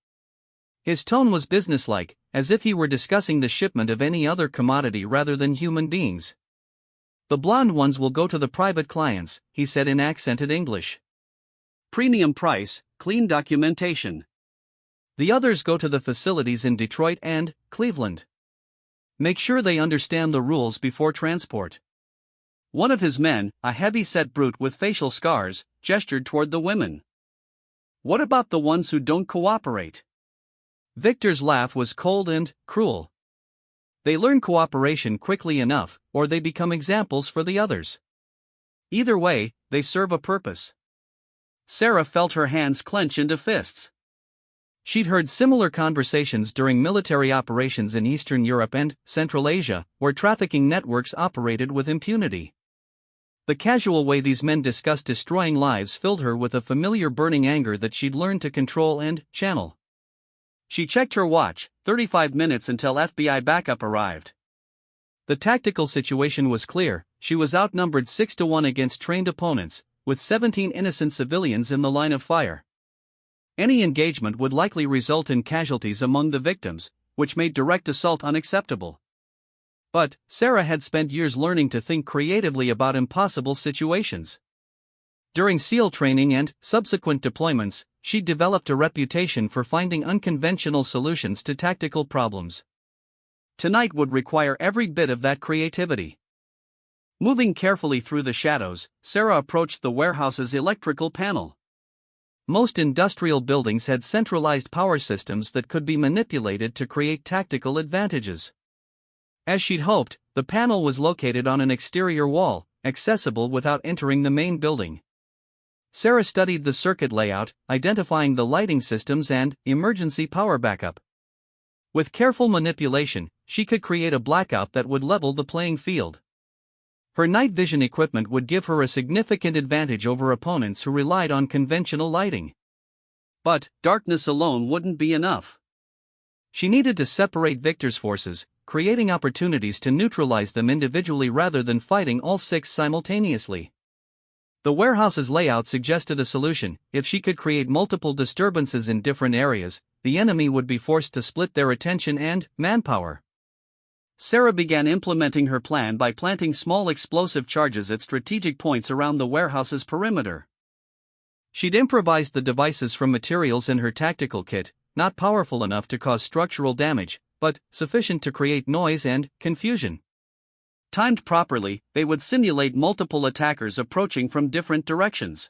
His tone was businesslike, as if he were discussing the shipment of any other commodity rather than human beings. "The blonde ones will go to the private clients," he said in accented English. "Premium price, clean documentation. The others go to the facilities in Detroit and Cleveland. Make sure they understand the rules before transport." One of his men, a heavy-set brute with facial scars, gestured toward the women. What about the ones who don't cooperate? Victor's laugh was cold and cruel. They learn cooperation quickly enough, or they become examples for the others. Either way, they serve a purpose. Sarah felt her hands clench into fists. She'd heard similar conversations during military operations in Eastern Europe and Central Asia, where trafficking networks operated with impunity. The casual way these men discussed destroying lives filled her with a familiar burning anger that she'd learned to control and channel. She checked her watch, 35 minutes until FBI backup arrived. The tactical situation was clear: she was outnumbered 6-1 against trained opponents, with 17 innocent civilians in the line of fire. Any engagement would likely result in casualties among the victims, which made direct assault unacceptable. But Sarah had spent years learning to think creatively about impossible situations. During SEAL training and subsequent deployments, she developed a reputation for finding unconventional solutions to tactical problems. Tonight would require every bit of that creativity. Moving carefully through the shadows, Sarah approached the warehouse's electrical panel. Most industrial buildings had centralized power systems that could be manipulated to create tactical advantages. As she'd hoped, the panel was located on an exterior wall, accessible without entering the main building. Sarah studied the circuit layout, identifying the lighting systems and emergency power backup. With careful manipulation, she could create a blackout that would level the playing field. Her night vision equipment would give her a significant advantage over opponents who relied on conventional lighting. But darkness alone wouldn't be enough. She needed to separate Victor's forces, creating opportunities to neutralize them individually rather than fighting all six simultaneously. The warehouse's layout suggested a solution: if she could create multiple disturbances in different areas, the enemy would be forced to split their attention and manpower. Sarah began implementing her plan by planting small explosive charges at strategic points around the warehouse's perimeter. She'd improvised the devices from materials in her tactical kit, not powerful enough to cause structural damage, but sufficient to create noise and confusion. Timed properly, they would simulate multiple attackers approaching from different directions.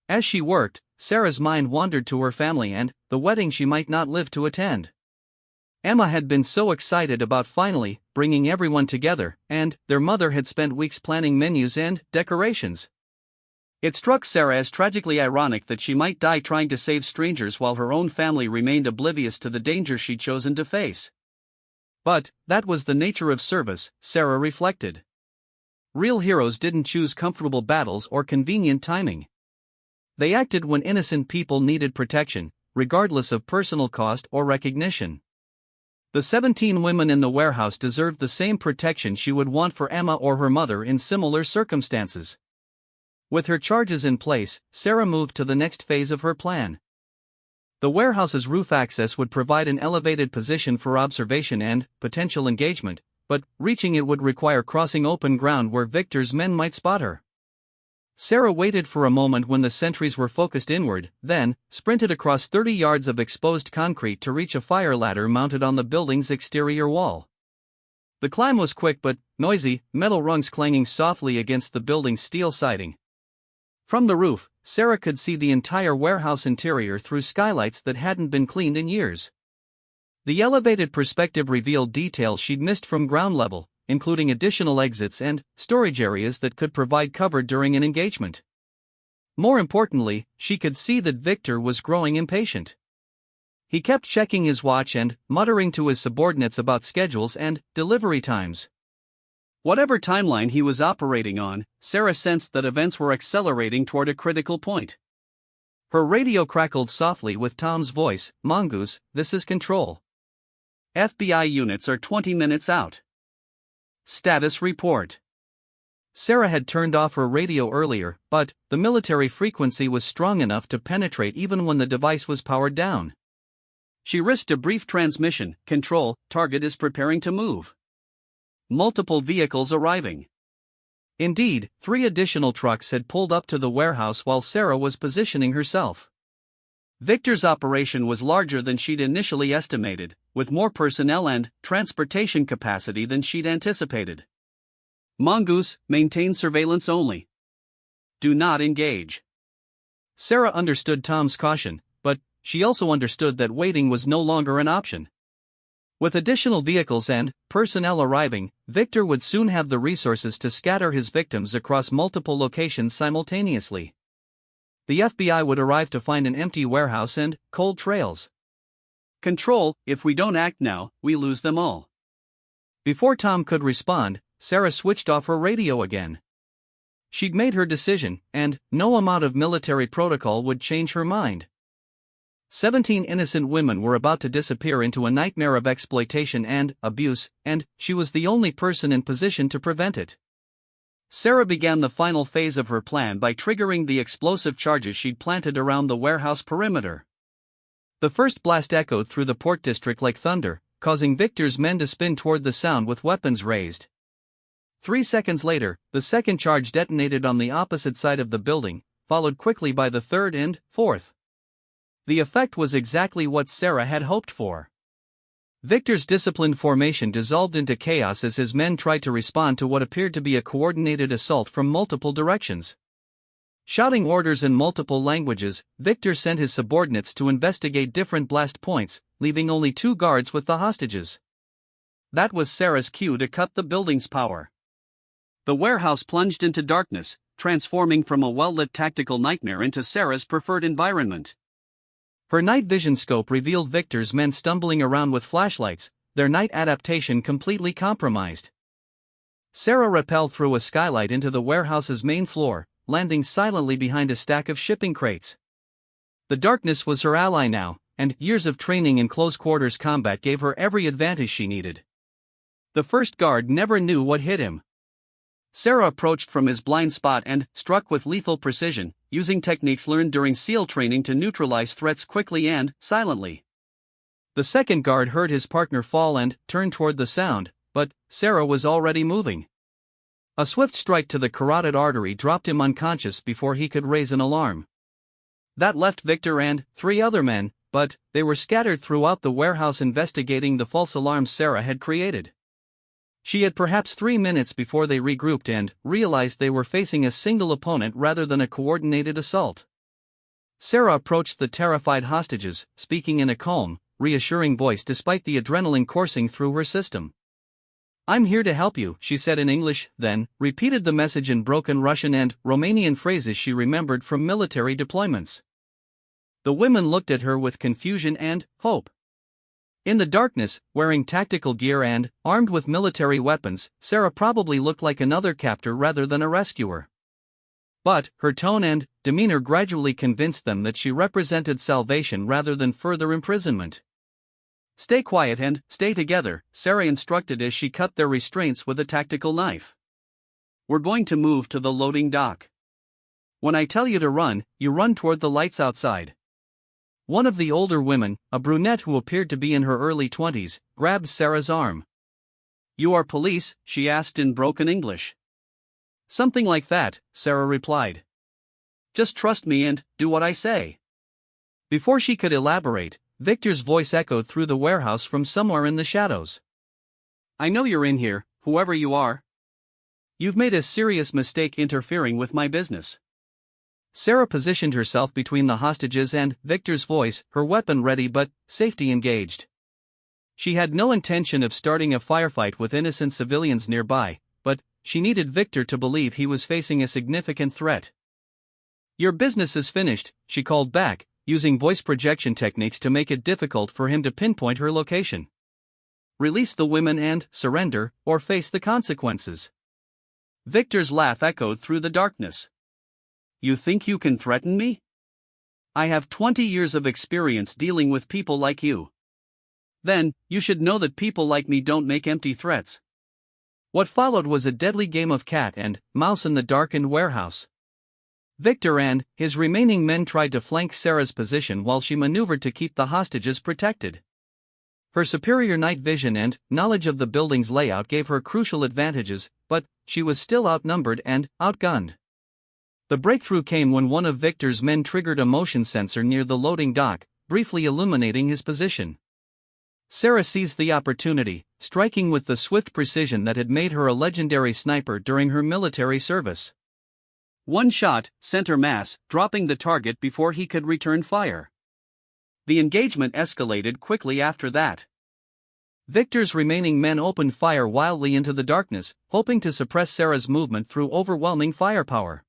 As she worked, Sarah's mind wandered to her family and the wedding she might not live to attend. Emma had been so excited about finally bringing everyone together, and their mother had spent weeks planning menus and decorations. It struck Sarah as tragically ironic that she might die trying to save strangers while her own family remained oblivious to the danger she'd chosen to face. But that was the nature of service, Sarah reflected. Real heroes didn't choose comfortable battles or convenient timing. They acted when innocent people needed protection, regardless of personal cost or recognition. The 17 women in the warehouse deserved the same protection she would want for Emma or her mother in similar circumstances. With her charges in place, Sarah moved to the next phase of her plan. The warehouse's roof access would provide an elevated position for observation and potential engagement, but reaching it would require crossing open ground where Victor's men might spot her. Sarah waited for a moment when the sentries were focused inward, then sprinted across 30 yards of exposed concrete to reach a fire ladder mounted on the building's exterior wall. The climb was quick but noisy, metal rungs clanging softly against the building's steel siding. From the roof, Sarah could see the entire warehouse interior through skylights that hadn't been cleaned in years. The elevated perspective revealed details she'd missed from ground level, including additional exits and storage areas that could provide cover during an engagement. More importantly, she could see that Victor was growing impatient. He kept checking his watch and muttering to his subordinates about schedules and delivery times. Whatever timeline he was operating on, Sarah sensed that events were accelerating toward a critical point. Her radio crackled softly with Tom's voice: "Mongoose, this is Control. FBI units are 20 minutes out. Status report." Sarah had turned off her radio earlier, but the military frequency was strong enough to penetrate even when the device was powered down. She risked a brief transmission: "Control, target is preparing to move. Multiple vehicles arriving." Indeed, 3 additional trucks had pulled up to the warehouse while Sarah was positioning herself. Victor's operation was larger than she'd initially estimated, with more personnel and transportation capacity than she'd anticipated. "Mongoose, maintain surveillance only. Do not engage." Sarah understood Tom's caution, but she also understood that waiting was no longer an option. With additional vehicles and personnel arriving, Victor would soon have the resources to scatter his victims across multiple locations simultaneously. The FBI would arrive to find an empty warehouse and cold trails. Control, if we don't act now, we lose them all. Before Tom could respond, Sarah switched off her radio again. She'd made her decision, and no amount of military protocol would change her mind. 17 innocent women were about to disappear into a nightmare of exploitation and abuse, and she was the only person in position to prevent it. Sarah began the final phase of her plan by triggering the explosive charges she'd planted around the warehouse perimeter. The first blast echoed through the port district like thunder, causing Victor's men to spin toward the sound with weapons raised. 3 seconds later, the second charge detonated on the opposite side of the building, followed quickly by the third and fourth. The effect was exactly what Sarah had hoped for. Victor's disciplined formation dissolved into chaos as his men tried to respond to what appeared to be a coordinated assault from multiple directions. Shouting orders in multiple languages, Victor sent his subordinates to investigate different blast points, leaving only 2 guards with the hostages. That was Sarah's cue to cut the building's power. The warehouse plunged into darkness, transforming from a well-lit tactical nightmare into Sarah's preferred environment. Her night vision scope revealed Victor's men stumbling around with flashlights, their night adaptation completely compromised. Sarah rappelled through a skylight into the warehouse's main floor, landing silently behind a stack of shipping crates. The darkness was her ally now, and years of training in close-quarters combat gave her every advantage she needed. The first guard never knew what hit him. Sarah approached from his blind spot and struck with lethal precision, using techniques learned during SEAL training to neutralize threats quickly and silently. The second guard heard his partner fall and turned toward the sound, but Sarah was already moving. A swift strike to the carotid artery dropped him unconscious before he could raise an alarm. That left Victor and 3 other men, but they were scattered throughout the warehouse investigating the false alarms Sarah had created. She had perhaps 3 minutes before they regrouped and realized they were facing a single opponent rather than a coordinated assault. Sarah approached the terrified hostages, speaking in a calm, reassuring voice despite the adrenaline coursing through her system. "I'm here to help you," she said in English, then repeated the message in broken Russian and Romanian phrases she remembered from military deployments. The women looked at her with confusion and hope. In the darkness, wearing tactical gear and armed with military weapons, Sarah probably looked like another captor rather than a rescuer. But her tone and demeanor gradually convinced them that she represented salvation rather than further imprisonment. "Stay quiet and stay together," Sarah instructed as she cut their restraints with a tactical knife. "We're going to move to the loading dock. When I tell you to run, you run toward the lights outside." One of the older women, a brunette who appeared to be in her early 20s, grabbed Sarah's arm. "You are police?" she asked in broken English. "Something like that," Sarah replied. "Just trust me and do what I say." Before she could elaborate, Victor's voice echoed through the warehouse from somewhere in the shadows. "I know you're in here, whoever you are. You've made a serious mistake interfering with my business." Sarah positioned herself between the hostages and Victor's voice, her weapon ready but safety engaged. She had no intention of starting a firefight with innocent civilians nearby, but she needed Victor to believe he was facing a significant threat. "Your business is finished," she called back, using voice projection techniques to make it difficult for him to pinpoint her location. "Release the women and surrender, or face the consequences." Victor's laugh echoed through the darkness. "You think you can threaten me? I have 20 years of experience dealing with people like you. Then, you should know that people like me don't make empty threats." What followed was a deadly game of cat and mouse in the darkened warehouse. Victor and his remaining men tried to flank Sarah's position while she maneuvered to keep the hostages protected. Her superior night vision and knowledge of the building's layout gave her crucial advantages, but she was still outnumbered and outgunned. The breakthrough came when one of Victor's men triggered a motion sensor near the loading dock, briefly illuminating his position. Sarah seized the opportunity, striking with the swift precision that had made her a legendary sniper during her military service. One shot, center mass, dropping the target before he could return fire. The engagement escalated quickly after that. Victor's remaining men opened fire wildly into the darkness, hoping to suppress Sarah's movement through overwhelming firepower.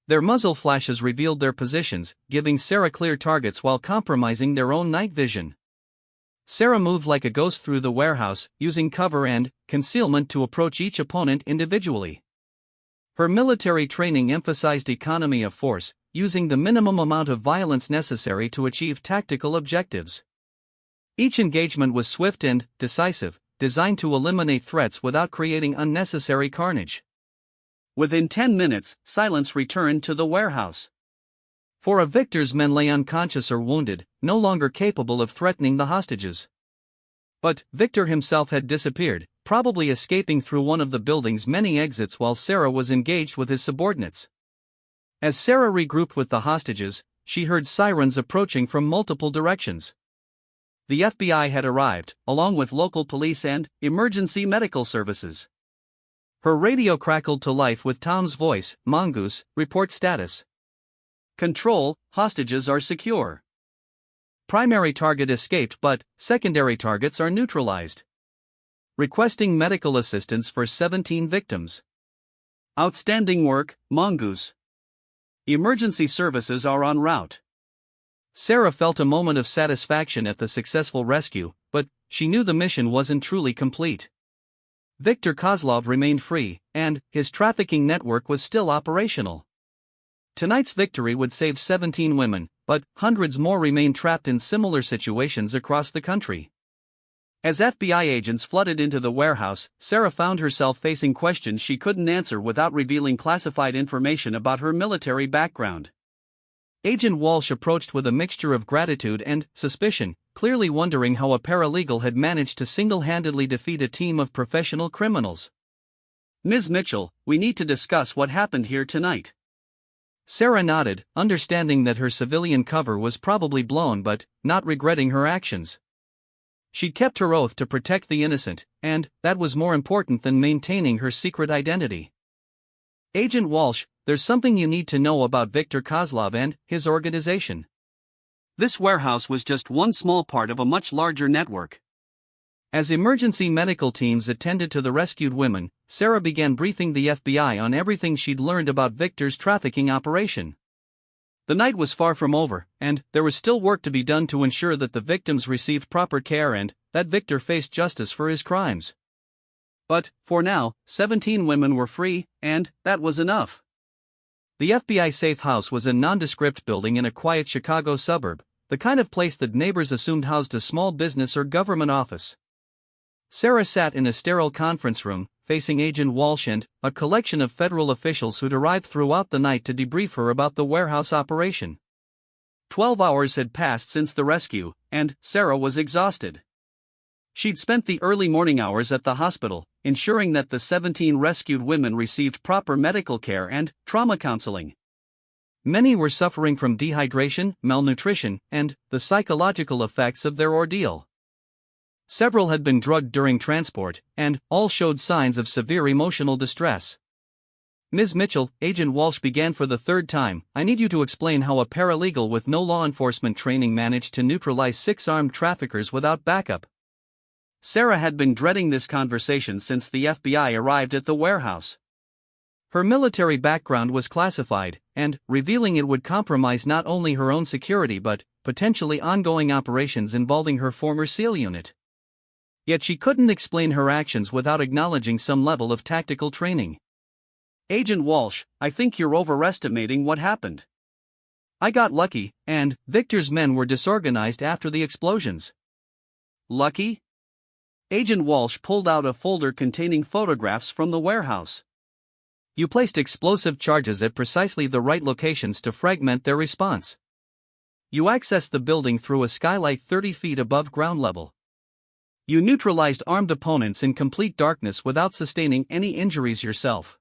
Their muzzle flashes revealed their positions, giving Sarah clear targets while compromising their own night vision. Sarah moved like a ghost through the warehouse, using cover and concealment to approach each opponent individually. Her military training emphasized economy of force, using the minimum amount of violence necessary to achieve tactical objectives. Each engagement was swift and decisive, designed to eliminate threats without creating unnecessary carnage. Within 10 minutes, silence returned to the warehouse. Four of Victor's men lay unconscious or wounded, no longer capable of threatening the hostages. But Victor himself had disappeared, probably escaping through one of the building's many exits while Sarah was engaged with his subordinates. As Sarah regrouped with the hostages, she heard sirens approaching from multiple directions. The FBI had arrived, along with local police and emergency medical services. Her radio crackled to life with Tom's voice. "Mongoose, report status. Control, hostages are secure. Primary target escaped but secondary targets are neutralized. Requesting medical assistance for 17 victims. Outstanding work, Mongoose. Emergency services are en route." Sarah felt a moment of satisfaction at the successful rescue, but she knew the mission wasn't truly complete. Viktor Kozlov remained free, and his trafficking network was still operational. Tonight's victory would save 17 women, but hundreds more remained trapped in similar situations across the country. As FBI agents flooded into the warehouse, Sarah found herself facing questions she couldn't answer without revealing classified information about her military background. Agent Walsh approached with a mixture of gratitude and suspicion, clearly wondering how a paralegal had managed to single-handedly defeat a team of professional criminals. "Ms. Mitchell, we need to discuss what happened here tonight." Sarah nodded, understanding that her civilian cover was probably blown but not regretting her actions. She'd kept her oath to protect the innocent, and that was more important than maintaining her secret identity. "Agent Walsh, there's something you need to know about Viktor Kozlov and his organization. This warehouse was just one small part of a much larger network." As emergency medical teams attended to the rescued women, Sarah began briefing the FBI on everything she'd learned about Viktor's trafficking operation. The night was far from over, and there was still work to be done to ensure that the victims received proper care and that Viktor faced justice for his crimes. But, for now, 17 women were free, and that was enough. The FBI safe house was a nondescript building in a quiet Chicago suburb, the kind of place that neighbors assumed housed a small business or government office. Sarah sat in a sterile conference room, facing Agent Walsh and a collection of federal officials who'd arrived throughout the night to debrief her about the warehouse operation. 12 hours had passed since the rescue, and Sarah was exhausted. She'd spent the early morning hours at the hospital, ensuring that the 17 rescued women received proper medical care and trauma counseling. Many were suffering from dehydration, malnutrition, and the psychological effects of their ordeal. Several had been drugged during transport, and all showed signs of severe emotional distress. "Ms. Mitchell," Agent Walsh began for the third time, "I need you to explain how a paralegal with no law enforcement training managed to neutralize 6 armed traffickers without backup." Sarah had been dreading this conversation since the FBI arrived at the warehouse. Her military background was classified, and revealing it would compromise not only her own security but potentially ongoing operations involving her former SEAL unit. Yet she couldn't explain her actions without acknowledging some level of tactical training. "Agent Walsh, I think you're overestimating what happened. I got lucky, and Viktor's men were disorganized after the explosions." "Lucky?" Agent Walsh pulled out a folder containing photographs from the warehouse. "You placed explosive charges at precisely the right locations to fragment their response. You accessed the building through a skylight 30 feet above ground level. You neutralized armed opponents in complete darkness without sustaining any injuries yourself."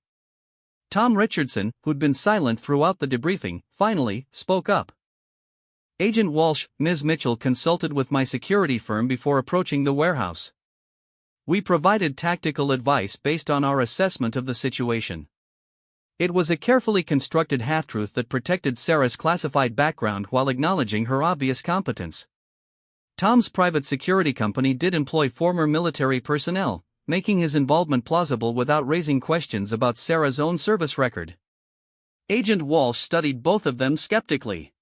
Tom Richardson, who'd been silent throughout the debriefing, finally spoke up. "Agent Walsh, Ms. Mitchell consulted with my security firm before approaching the warehouse. We provided tactical advice based on our assessment of the situation. It was a carefully constructed half-truth that protected Sarah's classified background while acknowledging her obvious competence. Tom's private security company did employ former military personnel, making his involvement plausible without raising questions about Sarah's own service record. Agent Walsh studied both of them skeptically.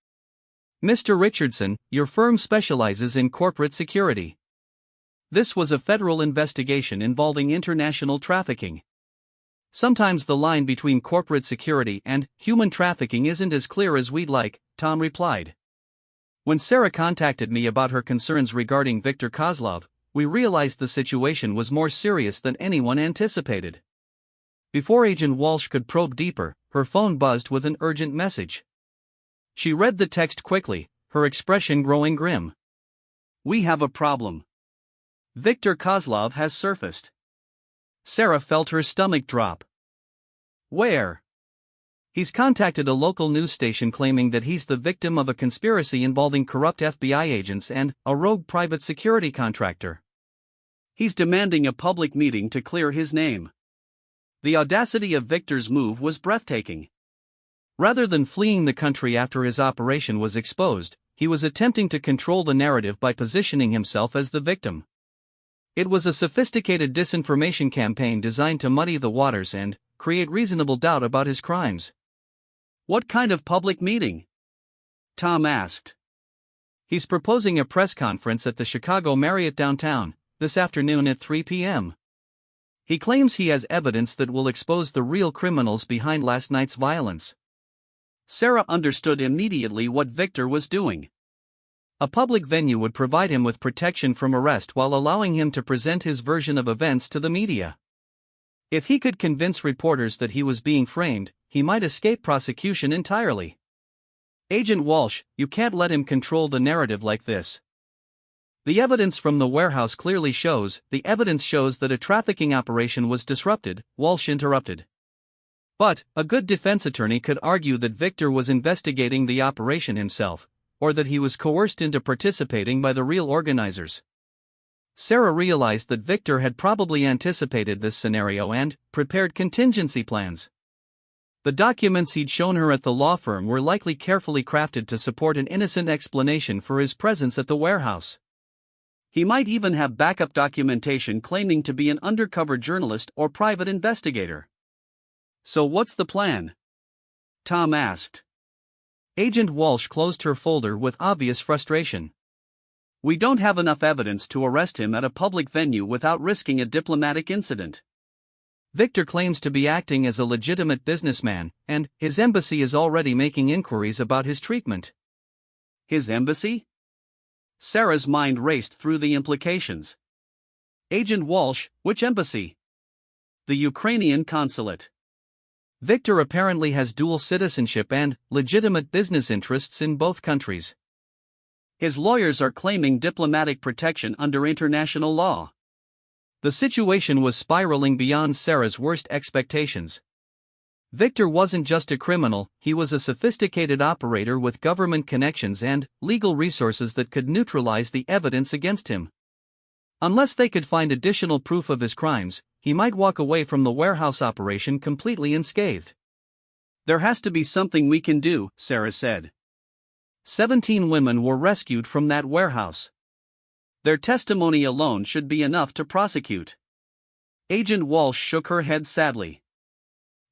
"Mr. Richardson, your firm specializes in corporate security. This was a federal investigation involving international trafficking. Sometimes the line between corporate security and human trafficking isn't as clear as we'd like," Tom replied. "When Sarah contacted me about her concerns regarding Viktor Kozlov, we realized the situation was more serious than anyone anticipated." Before Agent Walsh could probe deeper, her phone buzzed with an urgent message. She read the text quickly, her expression growing grim. "We have a problem. Viktor Kozlov has surfaced." Sarah felt her stomach drop. "Where?" "He's contacted a local news station claiming that he's the victim of a conspiracy involving corrupt FBI agents and a rogue private security contractor. He's demanding a public meeting to clear his name." The audacity of Viktor's move was breathtaking. Rather than fleeing the country after his operation was exposed, he was attempting to control the narrative by positioning himself as the victim. It was a sophisticated disinformation campaign designed to muddy the waters and create reasonable doubt about his crimes. "What kind of public meeting?" Tom asked. "He's proposing a press conference at the Chicago Marriott downtown, this afternoon at 3 p.m. He claims he has evidence that will expose the real criminals behind last night's violence." Sarah understood immediately what Viktor was doing. A public venue would provide him with protection from arrest while allowing him to present his version of events to the media. If he could convince reporters that he was being framed, he might escape prosecution entirely. "Agent Walsh, you can't let him control the narrative like this. The evidence from the warehouse clearly shows that a trafficking operation was disrupted," Walsh interrupted. "But a good defense attorney could argue that Viktor was investigating the operation himself, or that he was coerced into participating by the real organizers." Sarah realized that Viktor had probably anticipated this scenario and prepared contingency plans. The documents he'd shown her at the law firm were likely carefully crafted to support an innocent explanation for his presence at the warehouse. He might even have backup documentation claiming to be an undercover journalist or private investigator. "So what's the plan?" Tom asked. Agent Walsh closed her folder with obvious frustration. "We don't have enough evidence to arrest him at a public venue without risking a diplomatic incident. Viktor claims to be acting as a legitimate businessman, and his embassy is already making inquiries about his treatment." "His embassy?" Sarah's mind raced through the implications. "Agent Walsh, which embassy?" "The Ukrainian consulate." Viktor apparently has dual citizenship and legitimate business interests in both countries. His lawyers are claiming diplomatic protection under international law. The situation was spiraling beyond Sarah's worst expectations. Viktor wasn't just a criminal, he was a sophisticated operator with government connections and legal resources that could neutralize the evidence against him. Unless they could find additional proof of his crimes, he might walk away from the warehouse operation completely unscathed. "There has to be something we can do," Sarah said. 17 women were rescued from that warehouse. Their testimony alone should be enough to prosecute. Agent Walsh shook her head sadly.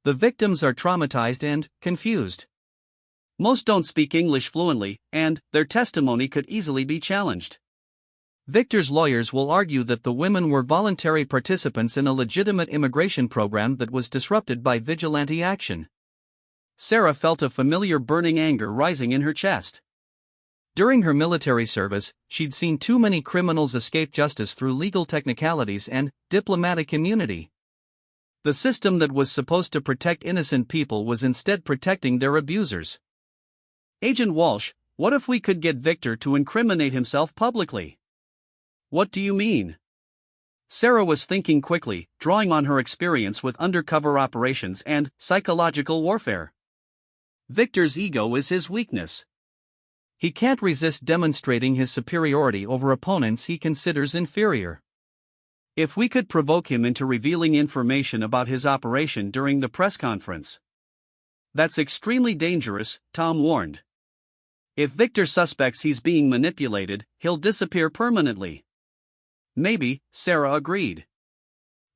"The victims are traumatized and confused. Most don't speak English fluently, and their testimony could easily be challenged. Viktor's lawyers will argue that the women were voluntary participants in a legitimate immigration program that was disrupted by vigilante action." Sarah felt a familiar burning anger rising in her chest. During her military service, she'd seen too many criminals escape justice through legal technicalities and diplomatic immunity. The system that was supposed to protect innocent people was instead protecting their abusers. "Agent Walsh, what if we could get Viktor to incriminate himself publicly?" "What do you mean?" Sarah was thinking quickly, drawing on her experience with undercover operations and psychological warfare. Viktor's ego is his weakness. He can't resist demonstrating his superiority over opponents he considers inferior. If we could provoke him into revealing information about his operation during the press conference, That's extremely dangerous, Tom warned. If Victor suspects he's being manipulated, he'll disappear permanently. Maybe, Sarah agreed.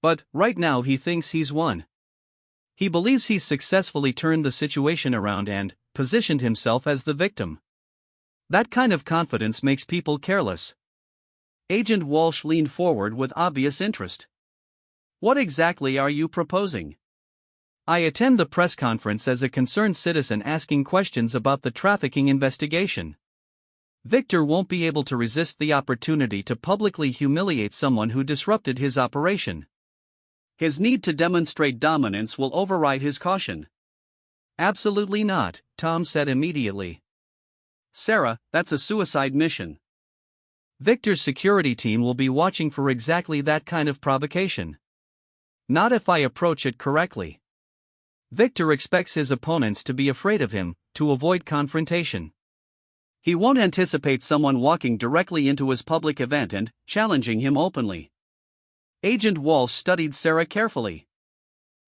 But right now he thinks he's won. He believes he's successfully turned the situation around and positioned himself as the victim. That kind of confidence makes people careless. Agent Walsh leaned forward with obvious interest. What exactly are you proposing? I attend the press conference as a concerned citizen asking questions about the trafficking investigation. Victor won't be able to resist the opportunity to publicly humiliate someone who disrupted his operation. His need to demonstrate dominance will override his caution. Absolutely not, Tom said immediately. Sarah, that's a suicide mission. Victor's security team will be watching for exactly that kind of provocation. Not if I approach it correctly. Victor expects his opponents to be afraid of him, to avoid confrontation. He won't anticipate someone walking directly into his public event and challenging him openly. Agent Walsh studied Sarah carefully.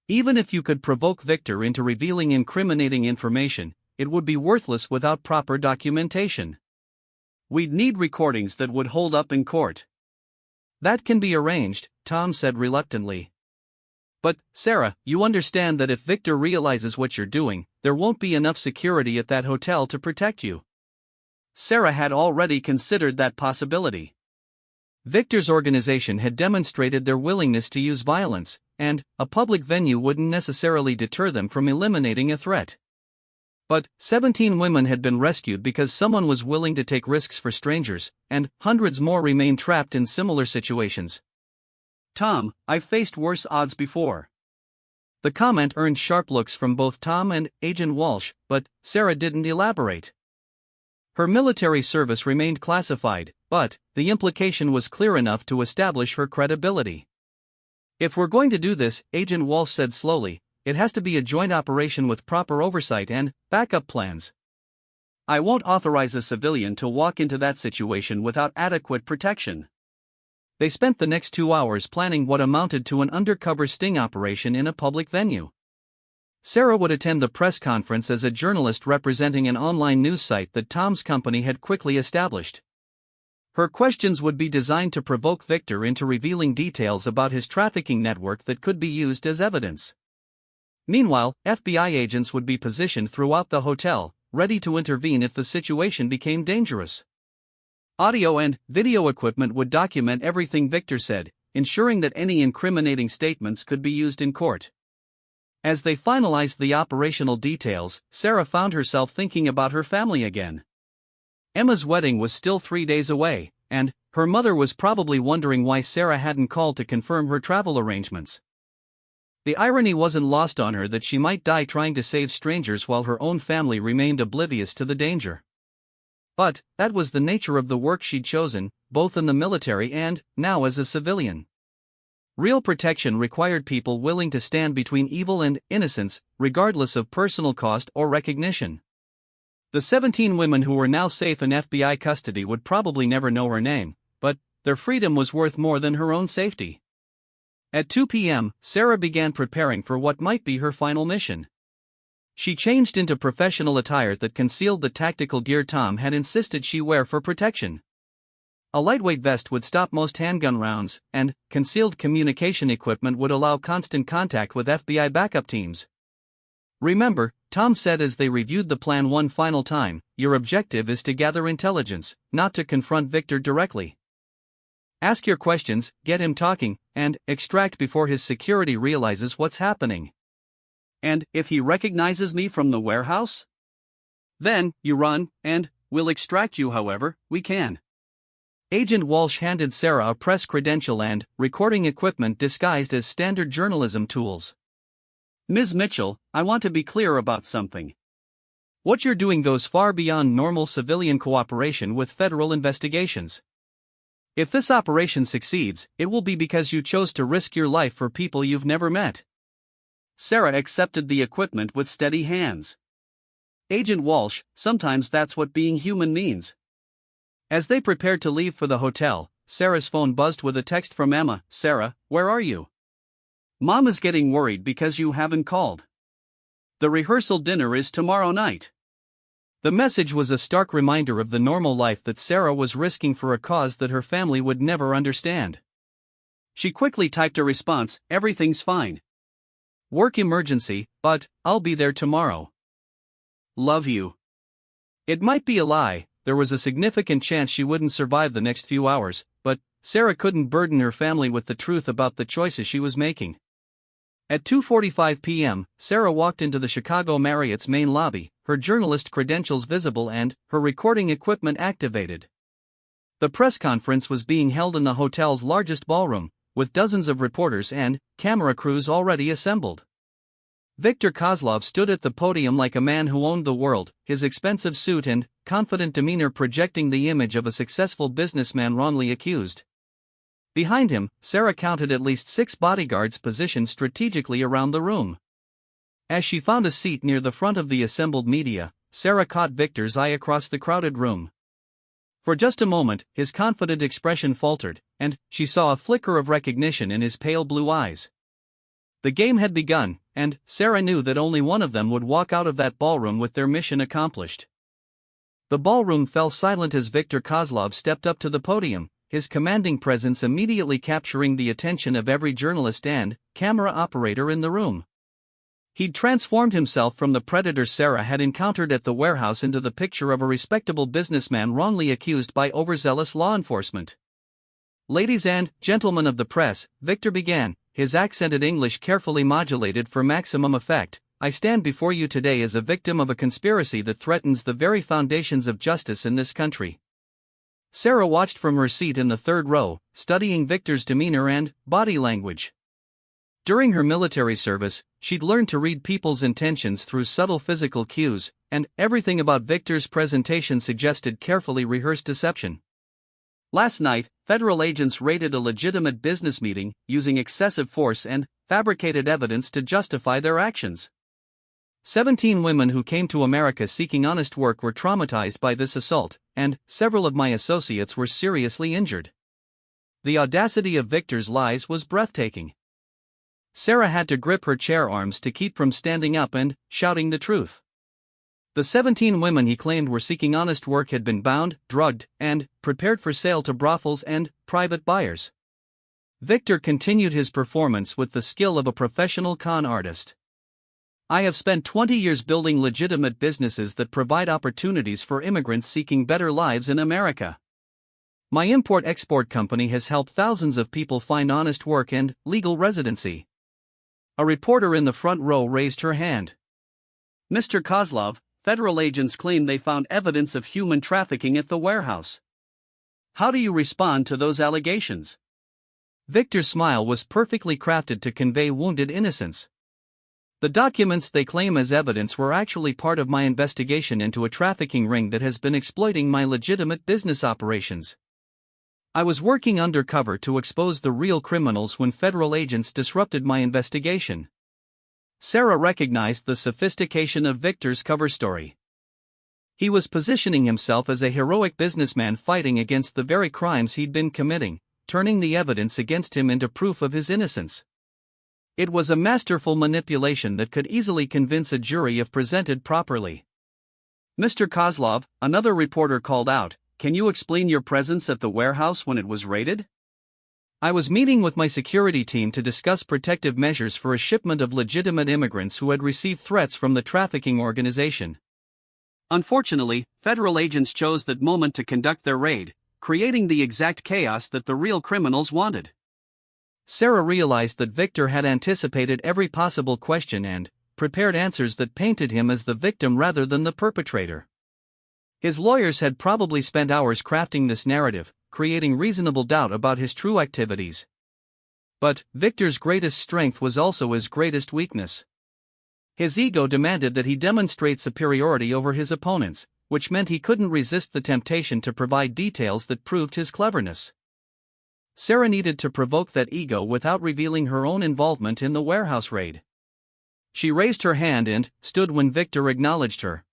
Even if you could provoke Victor into revealing incriminating information, it would be worthless without proper documentation. We'd need recordings that would hold up in court. That can be arranged, Tom said reluctantly. But, Sarah, you understand that if Victor realizes what you're doing, there won't be enough security at that hotel to protect you. Sarah had already considered that possibility. Victor's organization had demonstrated their willingness to use violence, and a public venue wouldn't necessarily deter them from eliminating a threat. But 17 women had been rescued because someone was willing to take risks for strangers, and hundreds more remain trapped in similar situations. Tom, I've faced worse odds before. The comment earned sharp looks from both Tom and Agent Walsh, but Sarah didn't elaborate. Her military service remained classified, but the implication was clear enough to establish her credibility. If we're going to do this, Agent Walsh said slowly, it has to be a joint operation with proper oversight and backup plans. I won't authorize a civilian to walk into that situation without adequate protection. They spent the next 2 hours planning what amounted to an undercover sting operation in a public venue. Sarah would attend the press conference as a journalist representing an online news site that Tom's company had quickly established. Her questions would be designed to provoke Victor into revealing details about his trafficking network that could be used as evidence. Meanwhile, FBI agents would be positioned throughout the hotel, ready to intervene if the situation became dangerous. Audio and video equipment would document everything Victor said, ensuring that any incriminating statements could be used in court. As they finalized the operational details, Sarah found herself thinking about her family again. Emma's wedding was still 3 days away, and her mother was probably wondering why Sarah hadn't called to confirm her travel arrangements. The irony wasn't lost on her that she might die trying to save strangers while her own family remained oblivious to the danger. But that was the nature of the work she'd chosen, both in the military and, now as a civilian. Real protection required people willing to stand between evil and innocence, regardless of personal cost or recognition. The 17 women who were now safe in FBI custody would probably never know her name, but their freedom was worth more than her own safety. At 2 p.m., Sarah began preparing for what might be her final mission. She changed into professional attire that concealed the tactical gear Tom had insisted she wear for protection. A lightweight vest would stop most handgun rounds, and concealed communication equipment would allow constant contact with FBI backup teams. Remember, Tom said as they reviewed the plan one final time, your objective is to gather intelligence, not to confront Victor directly. Ask your questions, get him talking, and extract before his security realizes what's happening. And if he recognizes me from the warehouse? Then, you run, and we'll extract you however we can. Agent Walsh handed Sarah a press credential and recording equipment disguised as standard journalism tools. Ms. Mitchell, I want to be clear about something. What you're doing goes far beyond normal civilian cooperation with federal investigations. If this operation succeeds, it will be because you chose to risk your life for people you've never met. Sarah accepted the equipment with steady hands. Agent Walsh, sometimes that's what being human means. As they prepared to leave for the hotel, Sarah's phone buzzed with a text from Emma. Sarah, where are you? Mom is getting worried because you haven't called. The rehearsal dinner is tomorrow night. The message was a stark reminder of the normal life that Sarah was risking for a cause that her family would never understand. She quickly typed a response, "Everything's fine. Work emergency, but I'll be there tomorrow. Love you." It might be a lie, there was a significant chance she wouldn't survive the next few hours, but Sarah couldn't burden her family with the truth about the choices she was making. At 2:45 p.m., Sarah walked into the Chicago Marriott's main lobby, her journalist credentials visible and her recording equipment activated. The press conference was being held in the hotel's largest ballroom, with dozens of reporters and camera crews already assembled. Viktor Kozlov stood at the podium like a man who owned the world, his expensive suit and confident demeanor projecting the image of a successful businessman wrongly accused. Behind him, Sarah counted at least 6 bodyguards positioned strategically around the room. As she found a seat near the front of the assembled media, Sarah caught Viktor's eye across the crowded room. For just a moment, his confident expression faltered, and she saw a flicker of recognition in his pale blue eyes. The game had begun, and Sarah knew that only one of them would walk out of that ballroom with their mission accomplished. The ballroom fell silent as Viktor Kozlov stepped up to the podium, his commanding presence immediately capturing the attention of every journalist and camera operator in the room. He'd transformed himself from the predator Sarah had encountered at the warehouse into the picture of a respectable businessman wrongly accused by overzealous law enforcement. "Ladies and gentlemen of the press," Viktor began, his accented English carefully modulated for maximum effect, "I stand before you today as a victim of a conspiracy that threatens the very foundations of justice in this country." Sarah watched from her seat in the third row, studying Viktor's demeanor and body language. During her military service, she'd learned to read people's intentions through subtle physical cues, and everything about Viktor's presentation suggested carefully rehearsed deception. Last night, federal agents raided a legitimate business meeting, using excessive force and fabricated evidence to justify their actions. 17 women who came to America seeking honest work were traumatized by this assault, and several of my associates were seriously injured. The audacity of Viktor's lies was breathtaking. Sarah had to grip her chair arms to keep from standing up and shouting the truth. The 17 women he claimed were seeking honest work had been bound, drugged, and prepared for sale to brothels and private buyers. Viktor continued his performance with the skill of a professional con artist. "I have spent 20 years building legitimate businesses that provide opportunities for immigrants seeking better lives in America. My import-export company has helped thousands of people find honest work and legal residency." A reporter in the front row raised her hand. "Mr. Kozlov, federal agents claim they found evidence of human trafficking at the warehouse. How do you respond to those allegations?" Viktor's smile was perfectly crafted to convey wounded innocence. "The documents they claim as evidence were actually part of my investigation into a trafficking ring that has been exploiting my legitimate business operations. I was working undercover to expose the real criminals when federal agents disrupted my investigation." Sarah recognized the sophistication of Viktor's cover story. He was positioning himself as a heroic businessman fighting against the very crimes he'd been committing, turning the evidence against him into proof of his innocence. It was a masterful manipulation that could easily convince a jury if presented properly. "Mr. Kozlov," another reporter called out, "can you explain your presence at the warehouse when it was raided?" "I was meeting with my security team to discuss protective measures for a shipment of legitimate immigrants who had received threats from the trafficking organization. Unfortunately, federal agents chose that moment to conduct their raid, creating the exact chaos that the real criminals wanted." Sarah realized that Viktor had anticipated every possible question and prepared answers that painted him as the victim rather than the perpetrator. His lawyers had probably spent hours crafting this narrative, creating reasonable doubt about his true activities. But Viktor's greatest strength was also his greatest weakness. His ego demanded that he demonstrate superiority over his opponents, which meant he couldn't resist the temptation to provide details that proved his cleverness. Sarah needed to provoke that ego without revealing her own involvement in the warehouse raid. She raised her hand and stood when Viktor acknowledged her.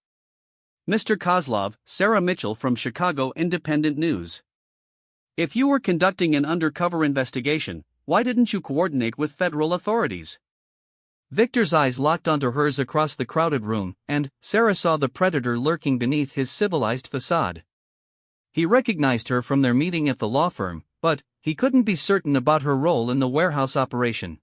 "Mr. Kozlov, Sarah Mitchell from Chicago Independent News. If you were conducting an undercover investigation, why didn't you coordinate with federal authorities?" Victor's eyes locked onto hers across the crowded room, and Sarah saw the predator lurking beneath his civilized facade. He recognized her from their meeting at the law firm, but he couldn't be certain about her role in the warehouse operation.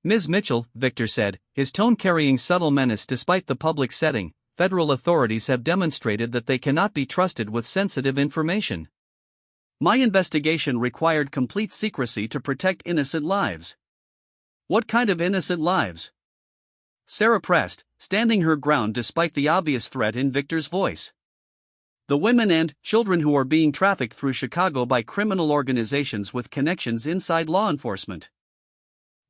"Ms. Mitchell," Victor said, his tone carrying subtle menace despite the public setting, "federal authorities have demonstrated that they cannot be trusted with sensitive information. My investigation required complete secrecy to protect innocent lives." "What kind of innocent lives?" Sarah pressed, standing her ground despite the obvious threat in Victor's voice. "The women and children who are being trafficked through Chicago by criminal organizations with connections inside law enforcement.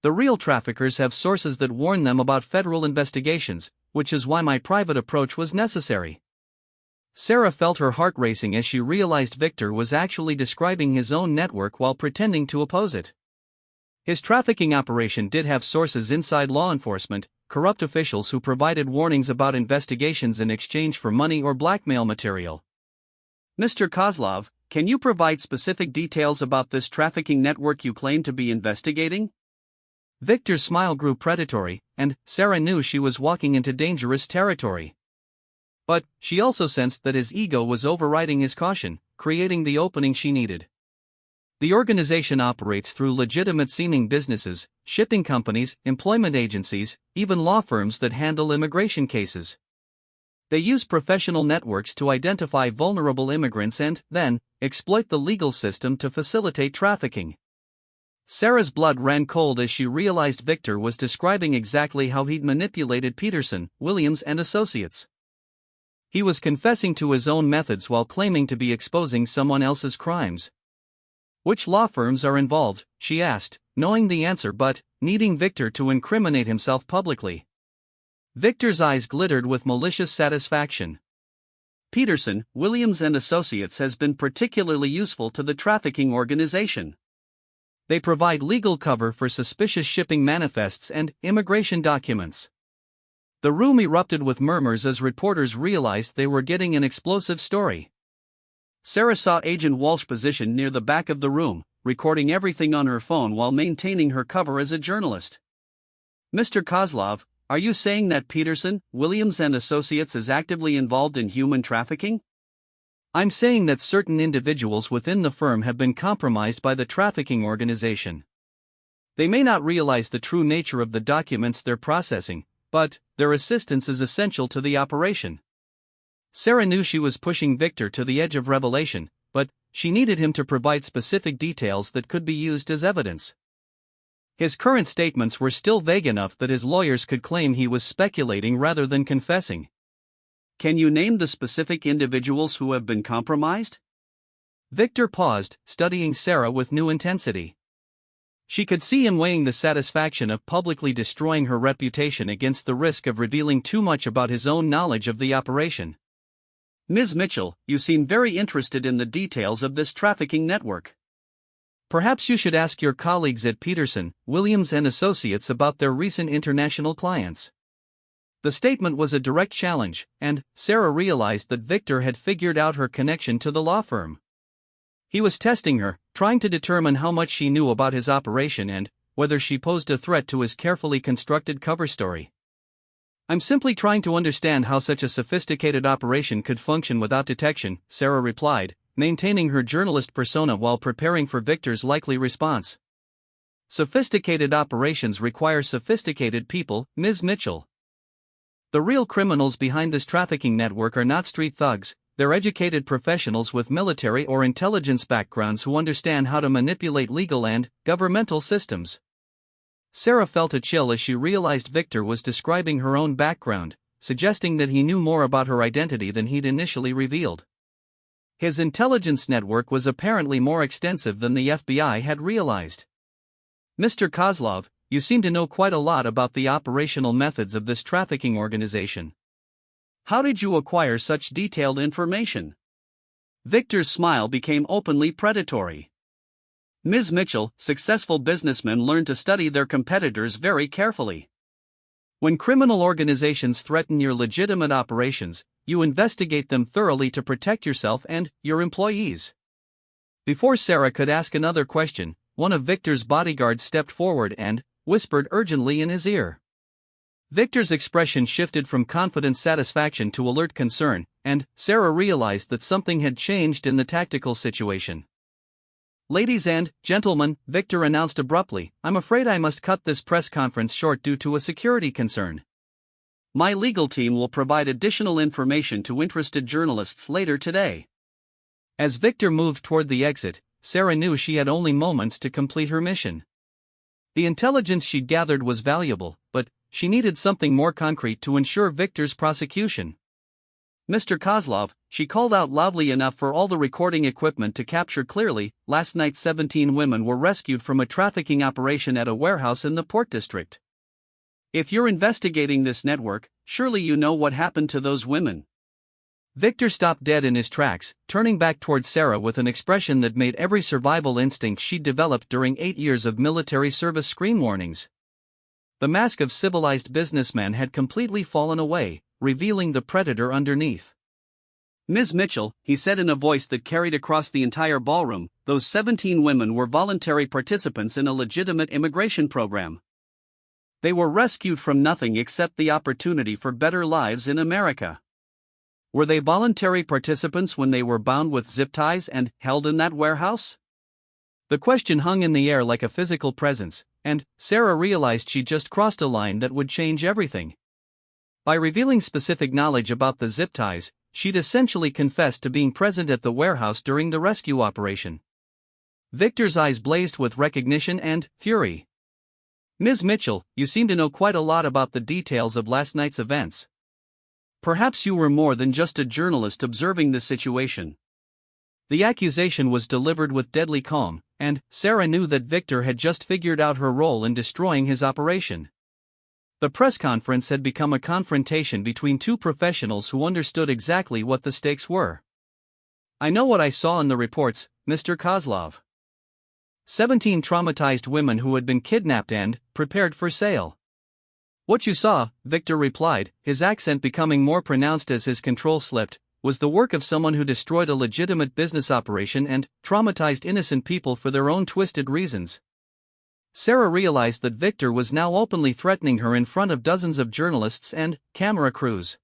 The real traffickers have sources that warn them about federal investigations, which is why my private approach was necessary." Sarah felt her heart racing as she realized Victor was actually describing his own network while pretending to oppose it. His trafficking operation did have sources inside law enforcement, corrupt officials who provided warnings about investigations in exchange for money or blackmail material. "Mr. Kozlov, can you provide specific details about this trafficking network you claim to be investigating?" Victor's smile grew predatory, and Sarah knew she was walking into dangerous territory. But she also sensed that his ego was overriding his caution, creating the opening she needed. "The organization operates through legitimate-seeming businesses, shipping companies, employment agencies, even law firms that handle immigration cases. They use professional networks to identify vulnerable immigrants and, then, exploit the legal system to facilitate trafficking." Sarah's blood ran cold as she realized Victor was describing exactly how he'd manipulated Peterson, Williams and Associates. He was confessing to his own methods while claiming to be exposing someone else's crimes. "Which law firms are involved?" she asked, knowing the answer but needing Victor to incriminate himself publicly. Victor's eyes glittered with malicious satisfaction. "Peterson, Williams and Associates has been particularly useful to the trafficking organization. They provide legal cover for suspicious shipping manifests and immigration documents." The room erupted with murmurs as reporters realized they were getting an explosive story. Sarah saw Agent Walsh positioned near the back of the room, recording everything on her phone while maintaining her cover as a journalist. "Mr. Kozlov, are you saying that Peterson, Williams and Associates is actively involved in human trafficking?" "I'm saying that certain individuals within the firm have been compromised by the trafficking organization. They may not realize the true nature of the documents they're processing, but their assistance is essential to the operation." Sarah knew she was pushing Victor to the edge of revelation, but she needed him to provide specific details that could be used as evidence. His current statements were still vague enough that his lawyers could claim he was speculating rather than confessing. "Can you name the specific individuals who have been compromised?" Victor paused, studying Sarah with new intensity. She could see him weighing the satisfaction of publicly destroying her reputation against the risk of revealing too much about his own knowledge of the operation. "Ms. Mitchell, you seem very interested in the details of this trafficking network. Perhaps you should ask your colleagues at Peterson, Williams and Associates about their recent international clients." The statement was a direct challenge, and Sarah realized that Victor had figured out her connection to the law firm. He was testing her, trying to determine how much she knew about his operation and whether she posed a threat to his carefully constructed cover story. "I'm simply trying to understand how such a sophisticated operation could function without detection," Sarah replied, maintaining her journalist persona while preparing for Victor's likely response. "Sophisticated operations require sophisticated people, Ms. Mitchell. The real criminals behind this trafficking network are not street thugs, they're educated professionals with military or intelligence backgrounds who understand how to manipulate legal and governmental systems." Sarah felt a chill as she realized Victor was describing her own background, suggesting that he knew more about her identity than he'd initially revealed. His intelligence network was apparently more extensive than the FBI had realized. "Mr. Kozlov, you seem to know quite a lot about the operational methods of this trafficking organization. How did you acquire such detailed information?" Victor's smile became openly predatory. "Ms. Mitchell, successful businessmen learn to study their competitors very carefully. When criminal organizations threaten your legitimate operations, you investigate them thoroughly to protect yourself and your employees." Before Sarah could ask another question, one of Victor's bodyguards stepped forward and whispered urgently in his ear. Victor's expression shifted from confident satisfaction to alert concern, and Sarah realized that something had changed in the tactical situation. "Ladies and gentlemen," Victor announced abruptly, "I'm afraid I must cut this press conference short due to a security concern. My legal team will provide additional information to interested journalists later today." As Victor moved toward the exit, Sarah knew she had only moments to complete her mission. The intelligence she'd gathered was valuable, but she needed something more concrete to ensure Victor's prosecution. "Mr. Kozlov," she called out loudly enough for all the recording equipment to capture clearly, "last night 17 women were rescued from a trafficking operation at a warehouse in the Port District. If you're investigating this network, surely you know what happened to those women." Victor stopped dead in his tracks, turning back toward Sarah with an expression that made every survival instinct she'd developed during 8 years of military service screen warnings. The mask of civilized businessman had completely fallen away, revealing the predator underneath. "Ms. Mitchell," he said in a voice that carried across the entire ballroom, "those 17 women were voluntary participants in a legitimate immigration program. They were rescued from nothing except the opportunity for better lives in America. Were they voluntary participants when they were bound with zip ties and held in that warehouse?" The question hung in the air like a physical presence, and Sarah realized she'd just crossed a line that would change everything. By revealing specific knowledge about the zip ties, she'd essentially confessed to being present at the warehouse during the rescue operation. Victor's eyes blazed with recognition and fury. "Ms. Mitchell, you seem to know quite a lot about the details of last night's events. Perhaps you were more than just a journalist observing the situation." The accusation was delivered with deadly calm, and Sarah knew that Victor had just figured out her role in destroying his operation. The press conference had become a confrontation between two professionals who understood exactly what the stakes were. "I know what I saw in the reports, Mr. Kozlov. 17 traumatized women who had been kidnapped and prepared for sale." "What you saw," Victor replied, his accent becoming more pronounced as his control slipped, "was the work of someone who destroyed a legitimate business operation and traumatized innocent people for their own twisted reasons." Sarah realized that Victor was now openly threatening her in front of dozens of journalists and camera crews.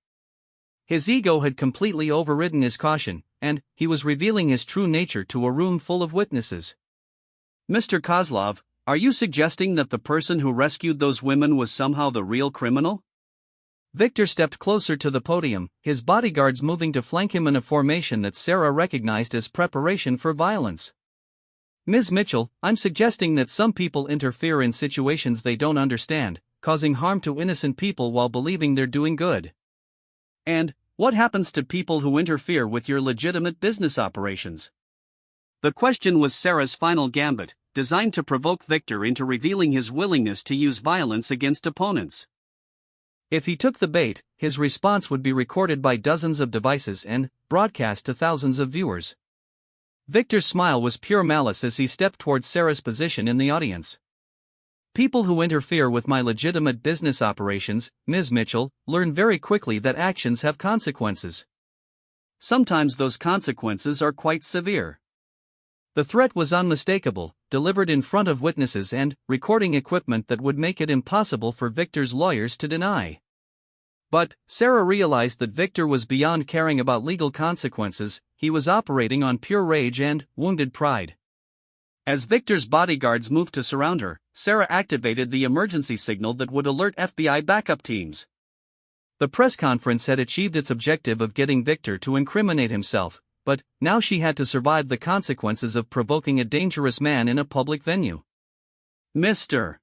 His ego had completely overridden his caution, and he was revealing his true nature to a room full of witnesses. "Mr. Kozlov, are you suggesting that the person who rescued those women was somehow the real criminal?" Victor stepped closer to the podium, his bodyguards moving to flank him in a formation that Sarah recognized as preparation for violence. "Ms. Mitchell, I'm suggesting that some people interfere in situations they don't understand, causing harm to innocent people while believing they're doing good." "And what happens to people who interfere with your legitimate business operations?" The question was Sarah's final gambit, designed to provoke Victor into revealing his willingness to use violence against opponents. If he took the bait, his response would be recorded by dozens of devices and broadcast to thousands of viewers. Victor's smile was pure malice as he stepped towards Sarah's position in the audience. "People who interfere with my legitimate business operations, Ms. Mitchell, learn very quickly that actions have consequences. Sometimes those consequences are quite severe." The threat was unmistakable, delivered in front of witnesses and recording equipment that would make it impossible for Victor's lawyers to deny. But Sarah realized that Victor was beyond caring about legal consequences, he was operating on pure rage and wounded pride. As Victor's bodyguards moved to surround her, Sarah activated the emergency signal that would alert FBI backup teams. The press conference had achieved its objective of getting Victor to incriminate himself, but now she had to survive the consequences of provoking a dangerous man in a public venue. "Mr.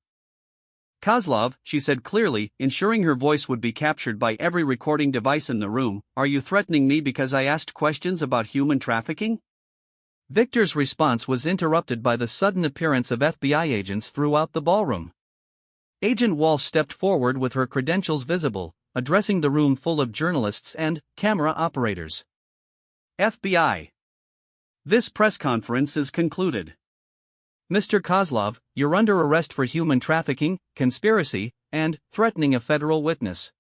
Kozlov," she said clearly, ensuring her voice would be captured by every recording device in the room, "are you threatening me because I asked questions about human trafficking?" Victor's response was interrupted by the sudden appearance of FBI agents throughout the ballroom. Agent Walsh stepped forward with her credentials visible, addressing the room full of journalists and camera operators. "FBI. This press conference is concluded. Mr. Kozlov, you're under arrest for human trafficking, conspiracy, and threatening a federal witness."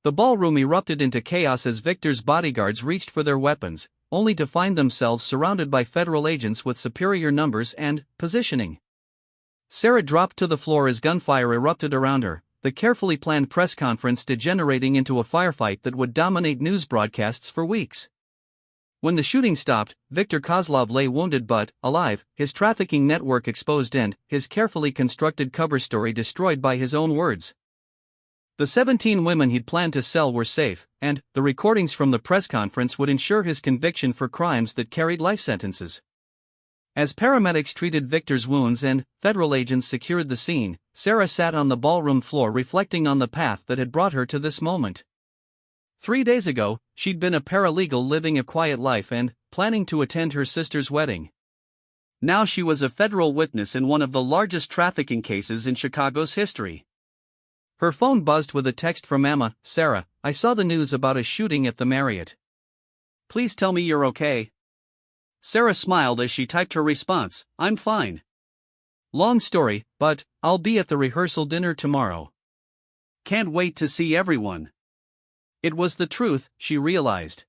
The ballroom erupted into chaos as Victor's bodyguards reached for their weapons, only to find themselves surrounded by federal agents with superior numbers and positioning. Sarah dropped to the floor as gunfire erupted around her, the carefully planned press conference degenerating into a firefight that would dominate news broadcasts for weeks. When the shooting stopped, Viktor Kozlov lay wounded but alive, his trafficking network exposed and his carefully constructed cover story destroyed by his own words. The 17 women he'd planned to sell were safe, and the recordings from the press conference would ensure his conviction for crimes that carried life sentences. As paramedics treated Viktor's wounds and federal agents secured the scene, Sarah sat on the ballroom floor reflecting on the path that had brought her to this moment. 3 days ago, she'd been a paralegal living a quiet life and planning to attend her sister's wedding. Now she was a federal witness in one of the largest trafficking cases in Chicago's history. Her phone buzzed with a text from Emma. "Sarah, I saw the news about a shooting at the Marriott. Please tell me you're okay." Sarah smiled as she typed her response, "I'm fine. Long story, but I'll be at the rehearsal dinner tomorrow. Can't wait to see everyone." It was the truth, she realized.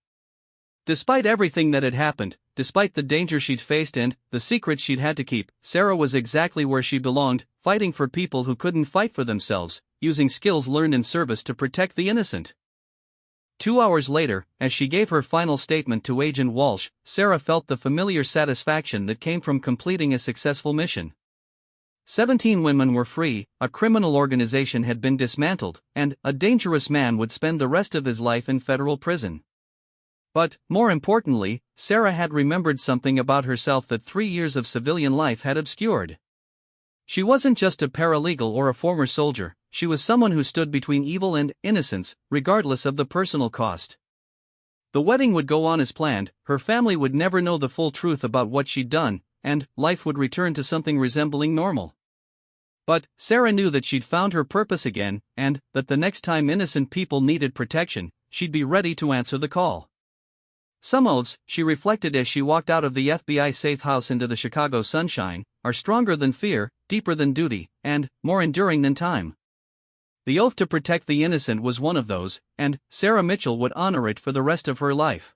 Despite everything that had happened, despite the danger she'd faced and the secrets she'd had to keep, Sarah was exactly where she belonged, fighting for people who couldn't fight for themselves, using skills learned in service to protect the innocent. 2 hours later, as she gave her final statement to Agent Walsh, Sarah felt the familiar satisfaction that came from completing a successful mission. 17 women were free, a criminal organization had been dismantled, and a dangerous man would spend the rest of his life in federal prison. But, more importantly, Sarah had remembered something about herself that 3 years of civilian life had obscured. She wasn't just a paralegal or a former soldier, she was someone who stood between evil and innocence, regardless of the personal cost. The wedding would go on as planned, her family would never know the full truth about what she'd done, and life would return to something resembling normal. But Sarah knew that she'd found her purpose again, and that the next time innocent people needed protection, she'd be ready to answer the call. Some oaths, she reflected as she walked out of the FBI safe house into the Chicago sunshine, are stronger than fear, deeper than duty, and more enduring than time. The oath to protect the innocent was one of those, and Sarah Mitchell would honor it for the rest of her life.